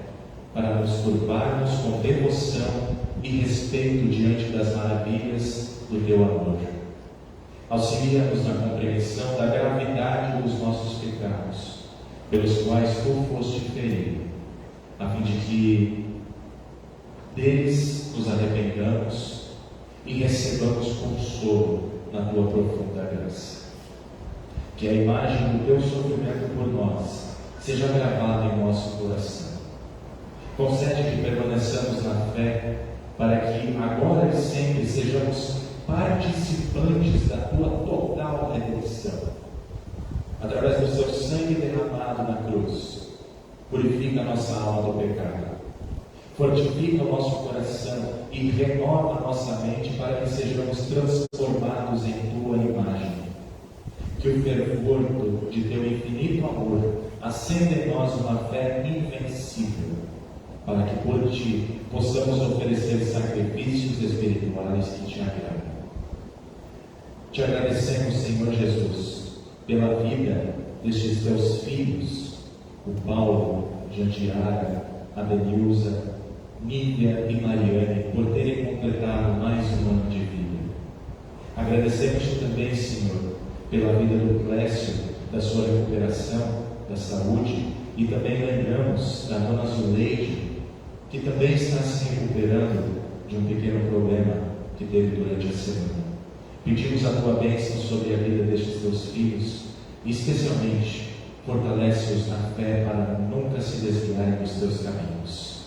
para nos curvarmos com devoção e respeito diante das maravilhas do Teu amor. Auxilia-nos na compreensão da gravidade dos nossos pecados, pelos quais Tu foste ferido, a fim de que deles nos arrependamos e recebamos consolo na Tua profunda graça. Que a imagem do Teu sofrimento por nós seja gravada em nosso coração. Concede que permaneçamos na fé, para que agora e sempre sejamos participantes da Tua total redenção. Através do Seu sangue derramado na cruz, purifica a nossa alma do pecado, fortifica o nosso coração e renova a nossa mente para que sejamos transformados em Tua imagem. Que o fervor de Teu infinito amor acenda em nós uma fé invencível, para que por Ti possamos oferecer sacrifícios espirituais que Te agradam. Te agradecemos, Senhor Jesus, pela vida destes Teus filhos, o Paulo, Jandiara, Adenilza, Nívia e Mariane, por terem completado mais um ano de vida. Agradecemos-te também, Senhor, pela vida do Clécio, da sua recuperação, da saúde, e também lembramos da dona Zuleide, que também está se recuperando de um pequeno problema que teve durante a semana. Pedimos a Tua bênção sobre a vida destes Teus filhos e, especialmente, fortalece-os na fé para nunca se desviarem dos Teus caminhos.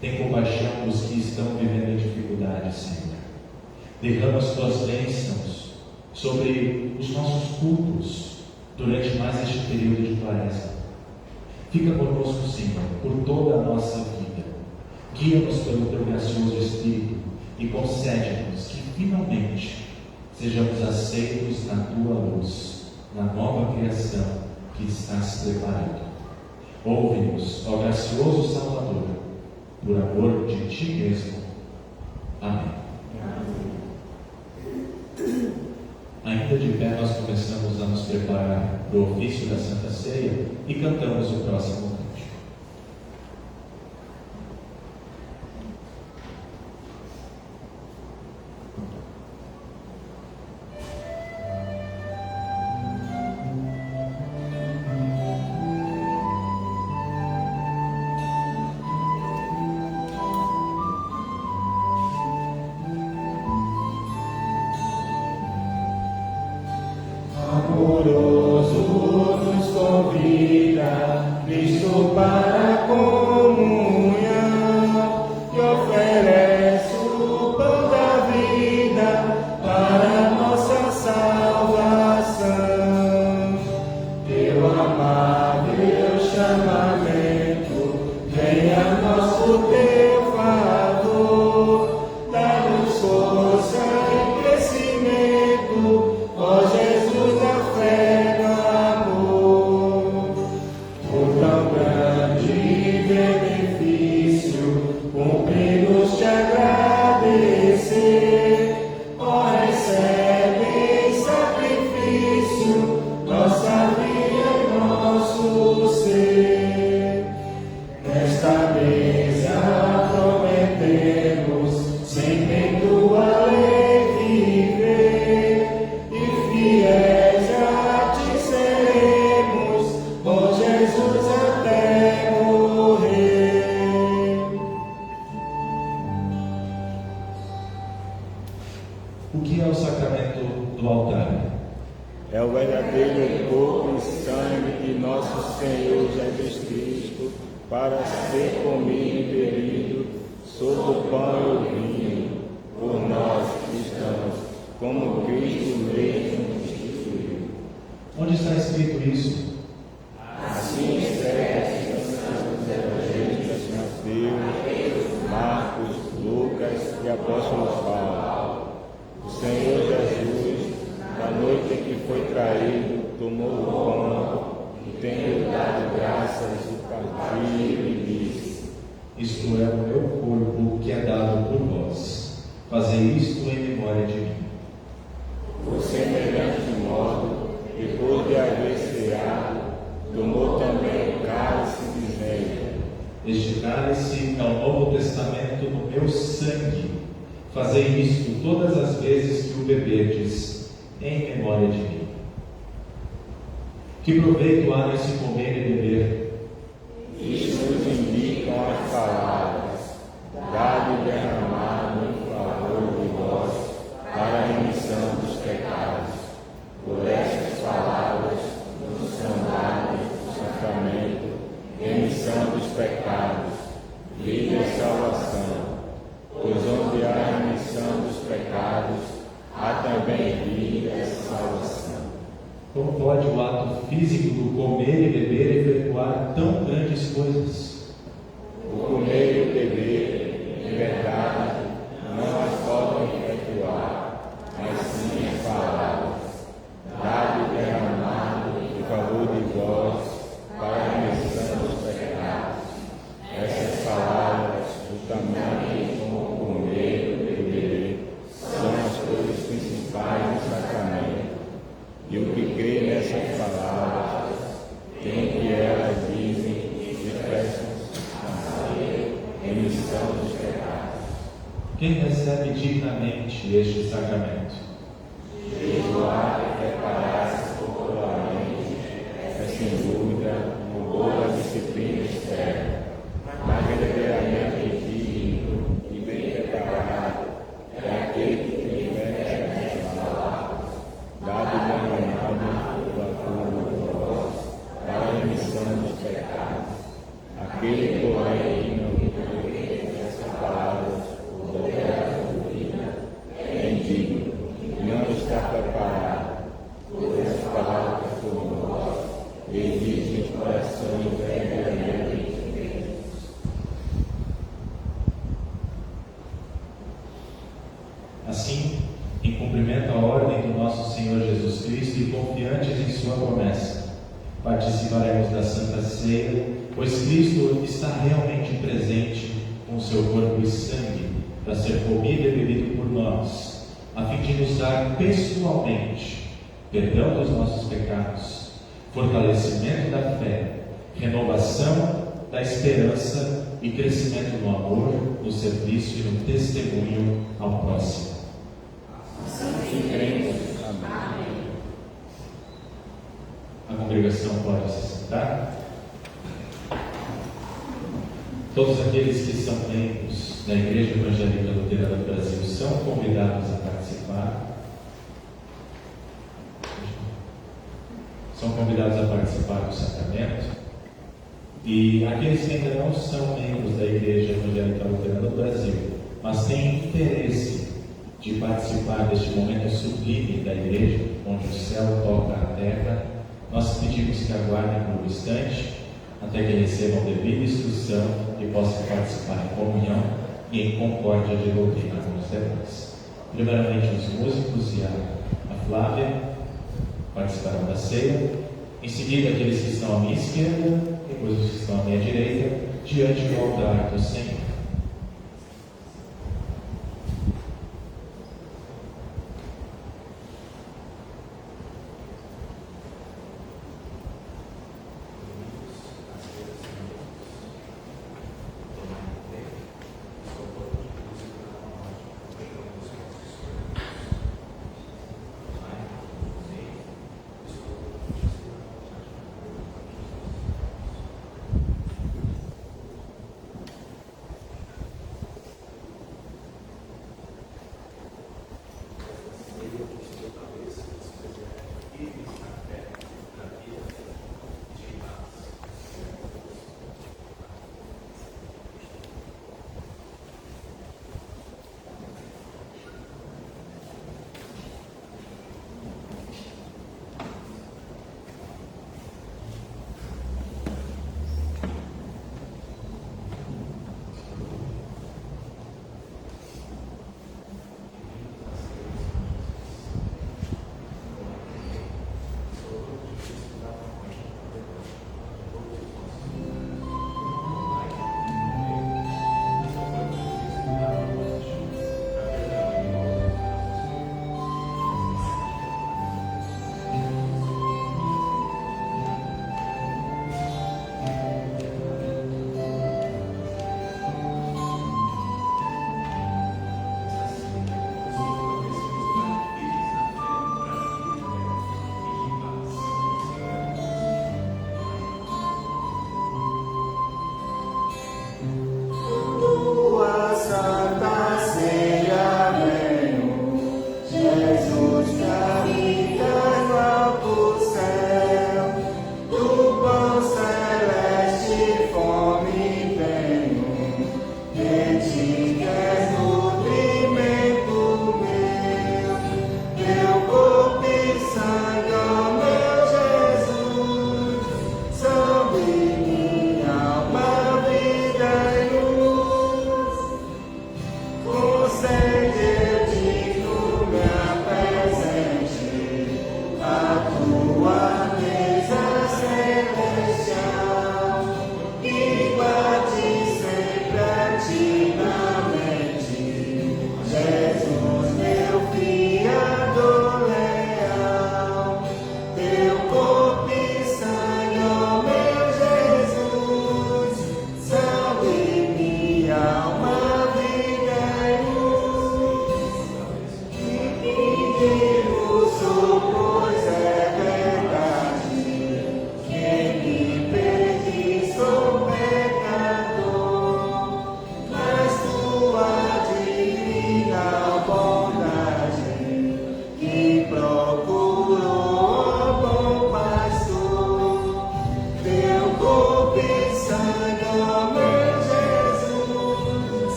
Tem compaixão dos que estão vivendo em dificuldade, Senhor. Derrama as Tuas bênçãos sobre os nossos cultos durante mais este período de quaresma. Fica conosco, Senhor, por toda a nossa vida. Guia-nos pelo Teu gracioso Espírito e concede-nos que finalmente sejamos aceitos na Tua luz, na nova criação que estás preparando. Ouve-nos, ó gracioso Salvador, por amor de Ti mesmo. Amém. Ainda de pé, nós começamos a nos preparar para o ofício da Santa Ceia e cantamos o próximo cântico. amoroso nos convida, Cristo para a comunhão, que oferece o pão da vida para nossa salvação. Teu amável chamamento vem a nosso teu favor, dá-nos força e crescimento, ó Jesus da fé no amor. Por tão grande benefício, cumpre-nos te agradecer, ó recebe em sacrifício nossa vida e nosso ser. Nesta mesa prometemos sempre em tua lei viver, e fiéis a ti seremos, ó Jesus, até morrer. O que é o sacramento do altar? É o verdadeiro corpo e sangue de nosso Senhor Jesus Cristo, para ser comido e bebido sob o pão e o vinho, por nós cristãos, como Cristo mesmo instituiu. Onde está escrito isso? Assim escreve nos evangelhos Mateus, Marcos, Lucas e apóstolo Paulo. O Senhor Jesus, na noite em que foi traído, tomou o pão e, tendo dado graças, o partiu e disse: Isto é o meu corpo que é dado por vós. Fazei isto em memória de mim. Por semelhante modo, depois de haver ceado, tomou também o cálice, dizendo: Este cálice é o Novo Testamento no meu sangue. Fazei isto todas as vezes que o beberdes, em memória de mim. Que proveito há nesse comer e beber? Isto nos indicam as palavras: dado e derramado em favor de vós, para a remissão dos pecados. Por estas palavras nos são dadas o sacramento, remissão dos pecados, vida e salvação. Pois onde há remissão dos pecados, há também vida e salvação. Como pode o ato físico do comer e beber efetuar tão grandes coisas? O comer e o beber, em verdade, não as podem efetuar, mas sim as palavras: dado e derramado em favor de vós, para a remissão dos pecados. Essas palavras, juntamente com o comer e o beber, são as coisas principais do sacramento. E o que crê nessas palavras tem que elas dizem e expressam remissão dos pecados. Quem recebe dignamente este sacramento? Jejuar e preparar-se corporalmente é sem dúvida uma boa disciplina externa, mas verdadeiramente digno e bem preparado é aquele que tiver essas palavras, dado e derramado pela cura de vós, para a remissão dos pecados. Aquele, porém, que não tiver essas palavras, o da vida, é indigno, não está preparado. Por essas palavras por nós, exigem os corações verdadeiramente firmes. Assim, em cumprimento à ordem do nosso Senhor Jesus Cristo e confiantes em sua promessa, participaremos da Santa Ceia, pois Cristo está realmente presente com seu corpo e sangue para ser comido e bebido por nós, a fim de nos dar pessoalmente perdão dos nossos pecados, fortalecimento da fé, renovação da esperança e crescimento no amor, no serviço e no testemunho ao próximo. Assim cremos. Amém. A congregação pode se sentar. Todos aqueles que são membros da Igreja Evangélica Luterana do Brasil são convidados a participar. são convidados a participar do sacramento. E aqueles que ainda não são membros da Igreja Evangélica Luterana do Brasil, mas têm interesse de participar deste momento sublime da Igreja, onde o céu toca a terra, nós pedimos que aguardem por um instante, até que recebam devida instrução e possam participar em comunhão e em concórdia de doutrina com os demais. Primeiramente, os músicos e a Flávia participarão da ceia. Em seguida, aqueles que estão à minha esquerda, depois os que estão à minha direita, diante do altar do Senhor.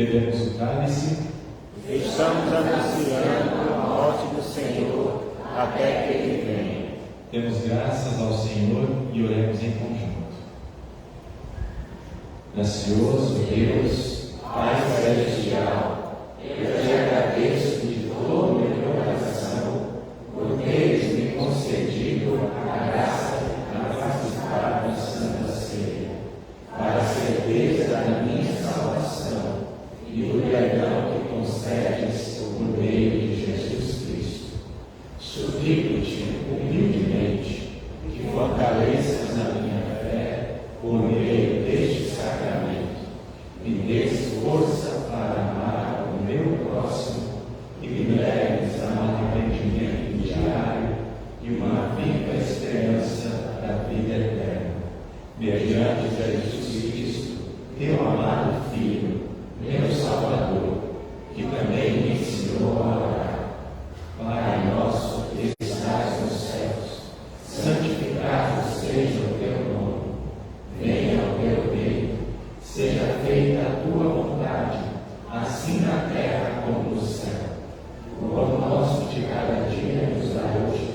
bebemos o cálice, estamos anunciando a morte do Senhor até que Ele venha. demos graças ao Senhor e oremos em conjunto. Gracioso Deus, Pai Celestial, eu te agradeço de todo o meu coração por teres me concedido a graça de participar da Santa Ceia, para a certeza da minha salvação e do perdão que concedes por meio de Jesus Cristo. Suplico-te humildemente que fortaleças a minha fé por meio deste sacramento, me des força para amar o meu próximo e me leves a um arrependimento diário e uma viva esperança da vida eterna. Mediante Jesus Cristo, teu amado Filho, meu Salvador, que também me ensinou a orar. Pai nosso que estás nos céus, santificado seja o teu nome. Venha o teu reino, seja feita a tua vontade, assim na terra como no céu. O pão nosso de cada dia nos dá hoje,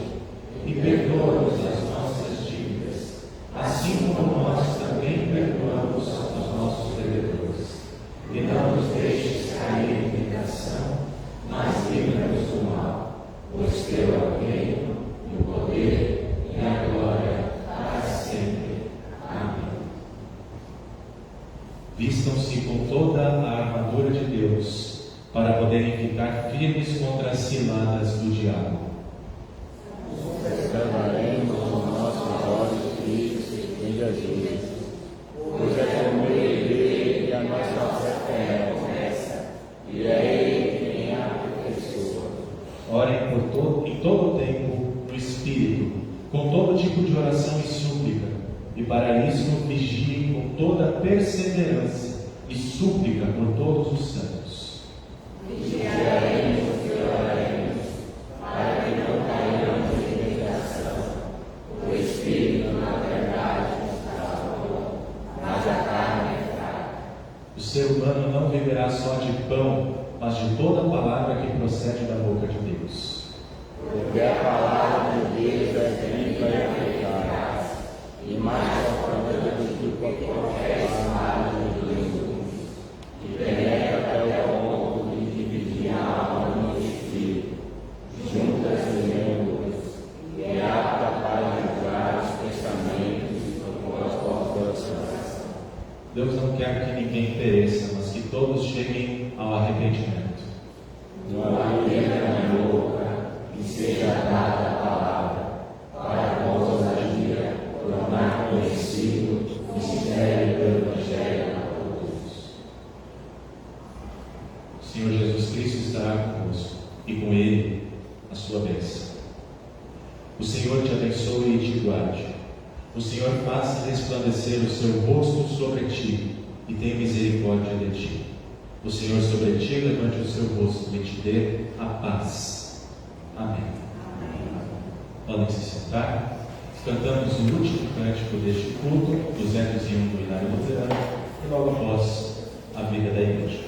e perdoa-nos as nossas dívidas, assim como nós também perdoamos aos nossos devedores. E não nos deixes cair em tentação, mas livra-nos do mal, pois teu é o reino, e o poder, e a glória, para sempre. Amém. Vistam-se com toda a armadura de Deus, para poderem ficar firmes contra as ciladas do diabo. Preservaremos os nossos olhos fixos em Jesus, pois é por meio dele que a nossa fé começa, e é ele quem a aperfeiçoa. Orem em todo o tempo no Espírito, com todo tipo de oração e súplica, e para isso vigiem com toda perseverança e súplica por todos os santos. Vigiaremos e oraremos, para que não caiamos em tentação. O Espírito, na verdade, está bom, mas a carne é fraca. O ser humano não viverá só de pão, mas de toda a palavra que procede da boca de Deus. Porque a palavra de Deus é viva e eficaz, e mais profunda do que qualquer espada de Deus, que penetra até o ponto de dividir a alma e o espírito, juntas e membros, e é apta para julgar os pensamentos e propósitos do coração. Deus não quer que ninguém pereça, mas que todos cheguem ao arrependimento. Não aliena louca, e seja dada a palavra, para com ousadia tornar conhecido o mistério do Evangelho a todos. O Senhor Jesus Cristo estará conosco, e com Ele a sua bênção. O Senhor te abençoe e te guarde. O Senhor faça resplandecer o seu rosto sobre ti, e tenha misericórdia de ti. O Senhor sobre ti levante o seu rosto e te dê a paz. Amém. Podem se sentar. Cantamos o último cântico deste culto, 201 do Hinário Luterano, e logo após a vida da igreja.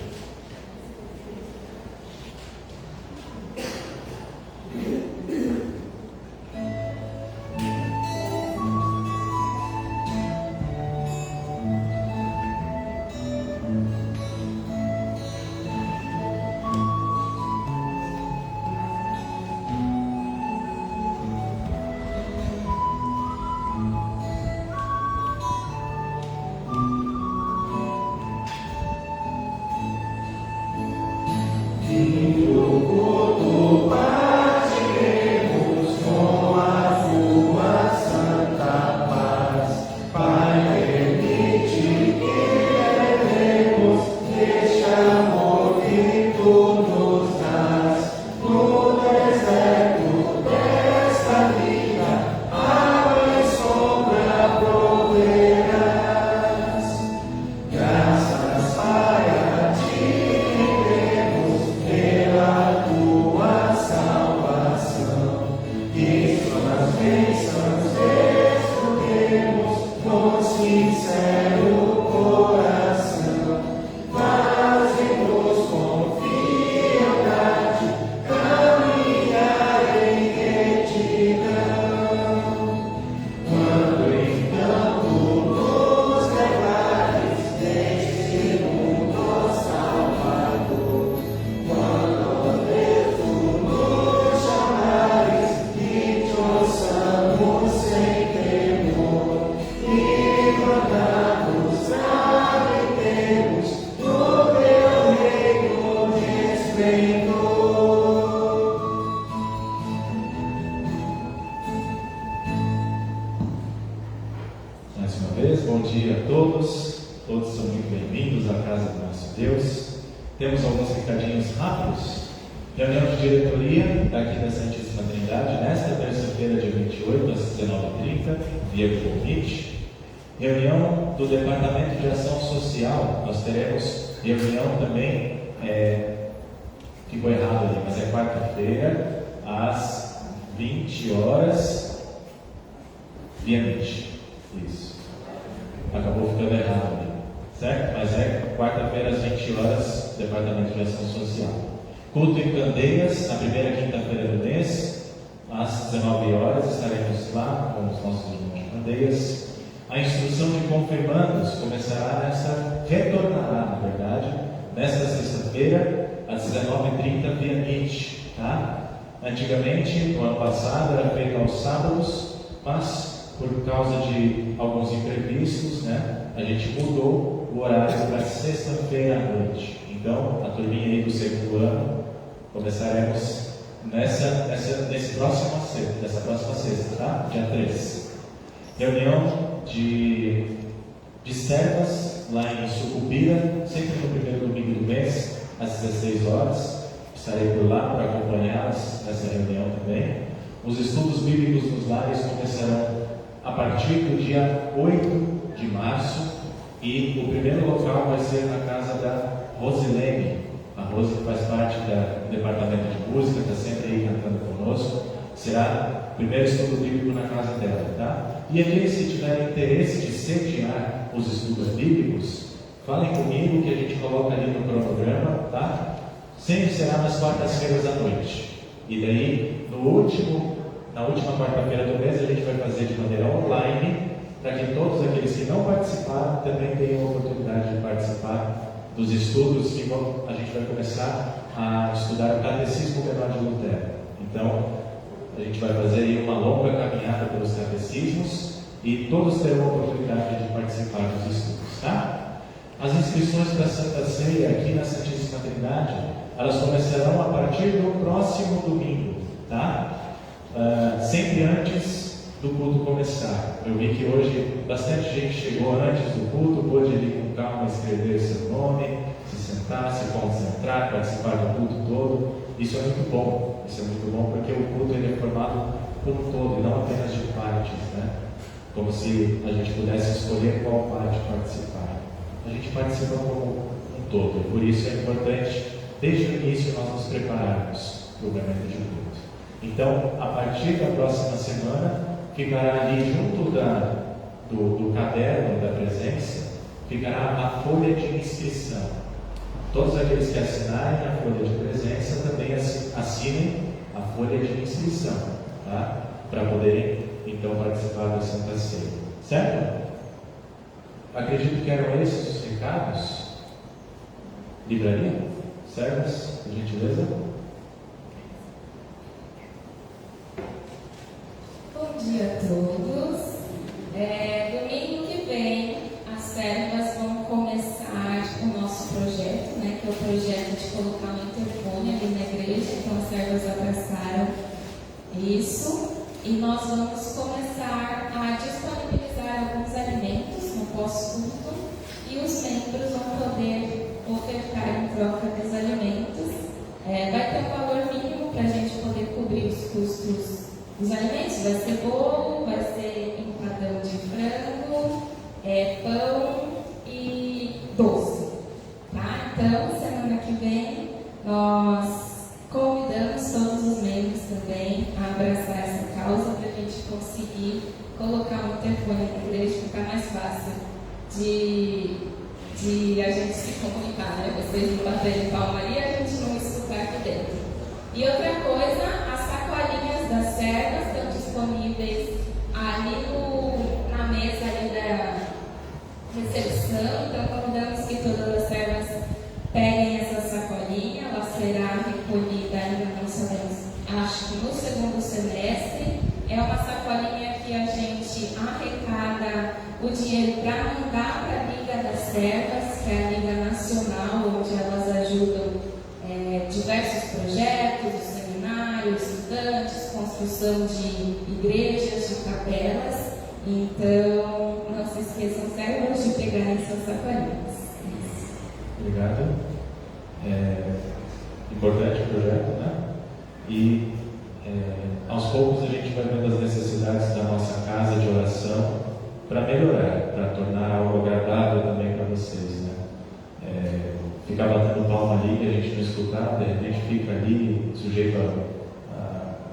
Mais uma vez, bom dia a todos. Todos são muito bem-vindos à casa do nosso Deus. Temos alguns recadinhos rápidos. Reunião de diretoria daqui da Santíssima Trindade, nesta terça-feira, dia 28, às 19h30, via convite. Reunião do Departamento de Ação Social. Nós teremos reunião também, ficou errado ali, mas é quarta-feira, às 20 horas, via Meet. Isso. Acabou ficando errado ali, certo? Mas é quarta-feira, às 20 horas, Departamento de Ação Social. Culto em Candeias, na primeira quinta-feira do mês, às 19 horas, estaremos lá com os nossos irmãos de Candeias. A instrução de confirmandos começará retornará, na verdade, nesta sexta-feira, às 19h30, via Meet, tá? Antigamente, no ano passado, era feito aos sábados, mas por causa de alguns imprevistos, né, a gente mudou o horário para sexta-feira à noite. Então, a turminha aí do segundo ano, começaremos nessa próxima sexta, tá? Dia 3. Reunião de servas lá em Sucupira, sempre no primeiro domingo do mês, às 16 horas. Estarei por lá para acompanhá-las nessa reunião também. Os estudos bíblicos nos lares começarão a partir do dia 8 de março e o primeiro local vai ser na casa da Rosilene. A Rose, que faz parte do departamento de música, está sempre aí cantando conosco. Será o primeiro estudo bíblico na casa dela, tá? E aqueles que tiverem interesse de sediar os estudos bíblicos, falem comigo que a gente coloca ali no cronograma, tá? Sempre será nas quartas-feiras à noite. E daí, na última quarta-feira do mês, a gente vai fazer de maneira online, para que todos aqueles que não participaram também tenham a oportunidade de participar dos estudos que a gente vai começar a estudar o Catecismo Menor de Lutero. Então, a gente vai fazer aí uma longa caminhada pelos catecismos e todos terão a oportunidade de participar dos estudos, tá? As inscrições para a Santa Ceia aqui na Santíssima Trindade, elas começarão a partir do próximo domingo, tá? Sempre antes do culto começar. Eu vi que hoje bastante gente chegou antes do culto, pôde ir com calma escrever seu nome, se sentar, se concentrar, participar do culto todo. Isso é muito bom. Isso é muito bom porque o culto ele é formado por um todo e não apenas de partes, né? Como se a gente pudesse escolher qual parte participar. A gente participa como um todo. E por isso é importante, desde o início, nós nos prepararmos para o momento de culto. Então, a partir da próxima semana, ficará ali junto do caderno da presença, ficará a folha de inscrição. Todos aqueles que assinarem a folha de presença também assinem a folha de inscrição, tá? Para poderem então participar da Santa Ceia, certo? Acredito que eram esses os recados. Livraria? Servas, por gentileza? Bom dia a todos. Domingo que vem, as servas vão começar o nosso projeto, né, que é o projeto de colocar um interfone ali na igreja. Então, as servas abraçaram isso e nós vamos começar a disponibilizar alguns alimentos no pós-culto e os membros vão poder ofertar em troca dos alimentos. Vai ter um valor mínimo para a gente poder cobrir os custos dos alimentos. Vai ser bolo, vai ser empadão de frango, pão e doce, tá? Então, semana que vem, nós convidamos todos os membros também a abraçar essa causa para a gente conseguir colocar um interfone na igreja, ficar mais fácil de a gente se comunicar, né? Vocês não baterem palma ali e a gente não escutar aqui dentro. E outra coisa, as sacolinhas das servas estão disponíveis ali na mesa ali da recepção. Então, convidamos que todas as servas peguem essa sacolinha. Ela será recolhida, ainda não sabemos, acho que no segundo semestre. É uma sacolinha que a gente arrecada o dinheiro para mandar para a Liga das Servas, que é a Liga Nacional, onde elas ajudam diversos projetos, seminários, estudantes, construção de igrejas, de capelas. Então, não se esqueçam servas de pegarem suas sacolinhas. Obrigado. Importante o projeto, né? E aos poucos a gente vai vendo as necessidades da nossa casa de oração para melhorar, para tornar algo agradável também para vocês, né? Ficar batendo palma ali que a gente não escutar, de repente fica ali sujeito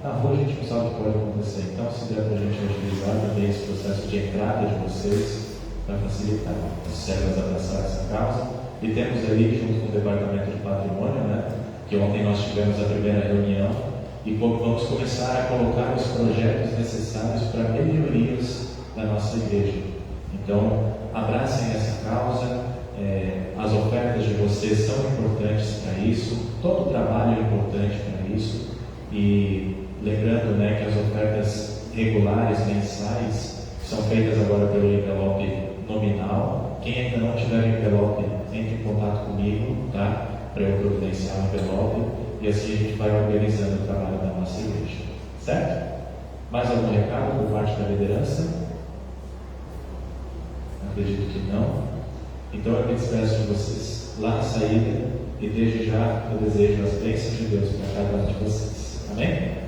na rua, a gente não sabe o que pode acontecer. Então, se der para a gente utilizar também esse processo de entrada de vocês, para facilitar os servos abraçar essa causa. E temos ali, junto com o Departamento de Patrimônio, né, que ontem nós tivemos a primeira reunião, e vamos começar a colocar os projetos necessários para melhorias da nossa igreja. Então, abracem essa causa. As ofertas de vocês são importantes para isso, todo o trabalho é importante para isso, e lembrando, né, que as ofertas regulares, mensais, são feitas agora pelo envelope nominal. Quem ainda não tiver envelope, entre em contato comigo, tá? Para eu providenciar o envelope, e assim a gente vai organizando o trabalho da nossa igreja, certo? Mais algum recado por parte da liderança? Acredito que não. Então eu me despeço de vocês lá na saída, e desde já eu desejo as bênçãos de Deus para cada um de vocês. Amém?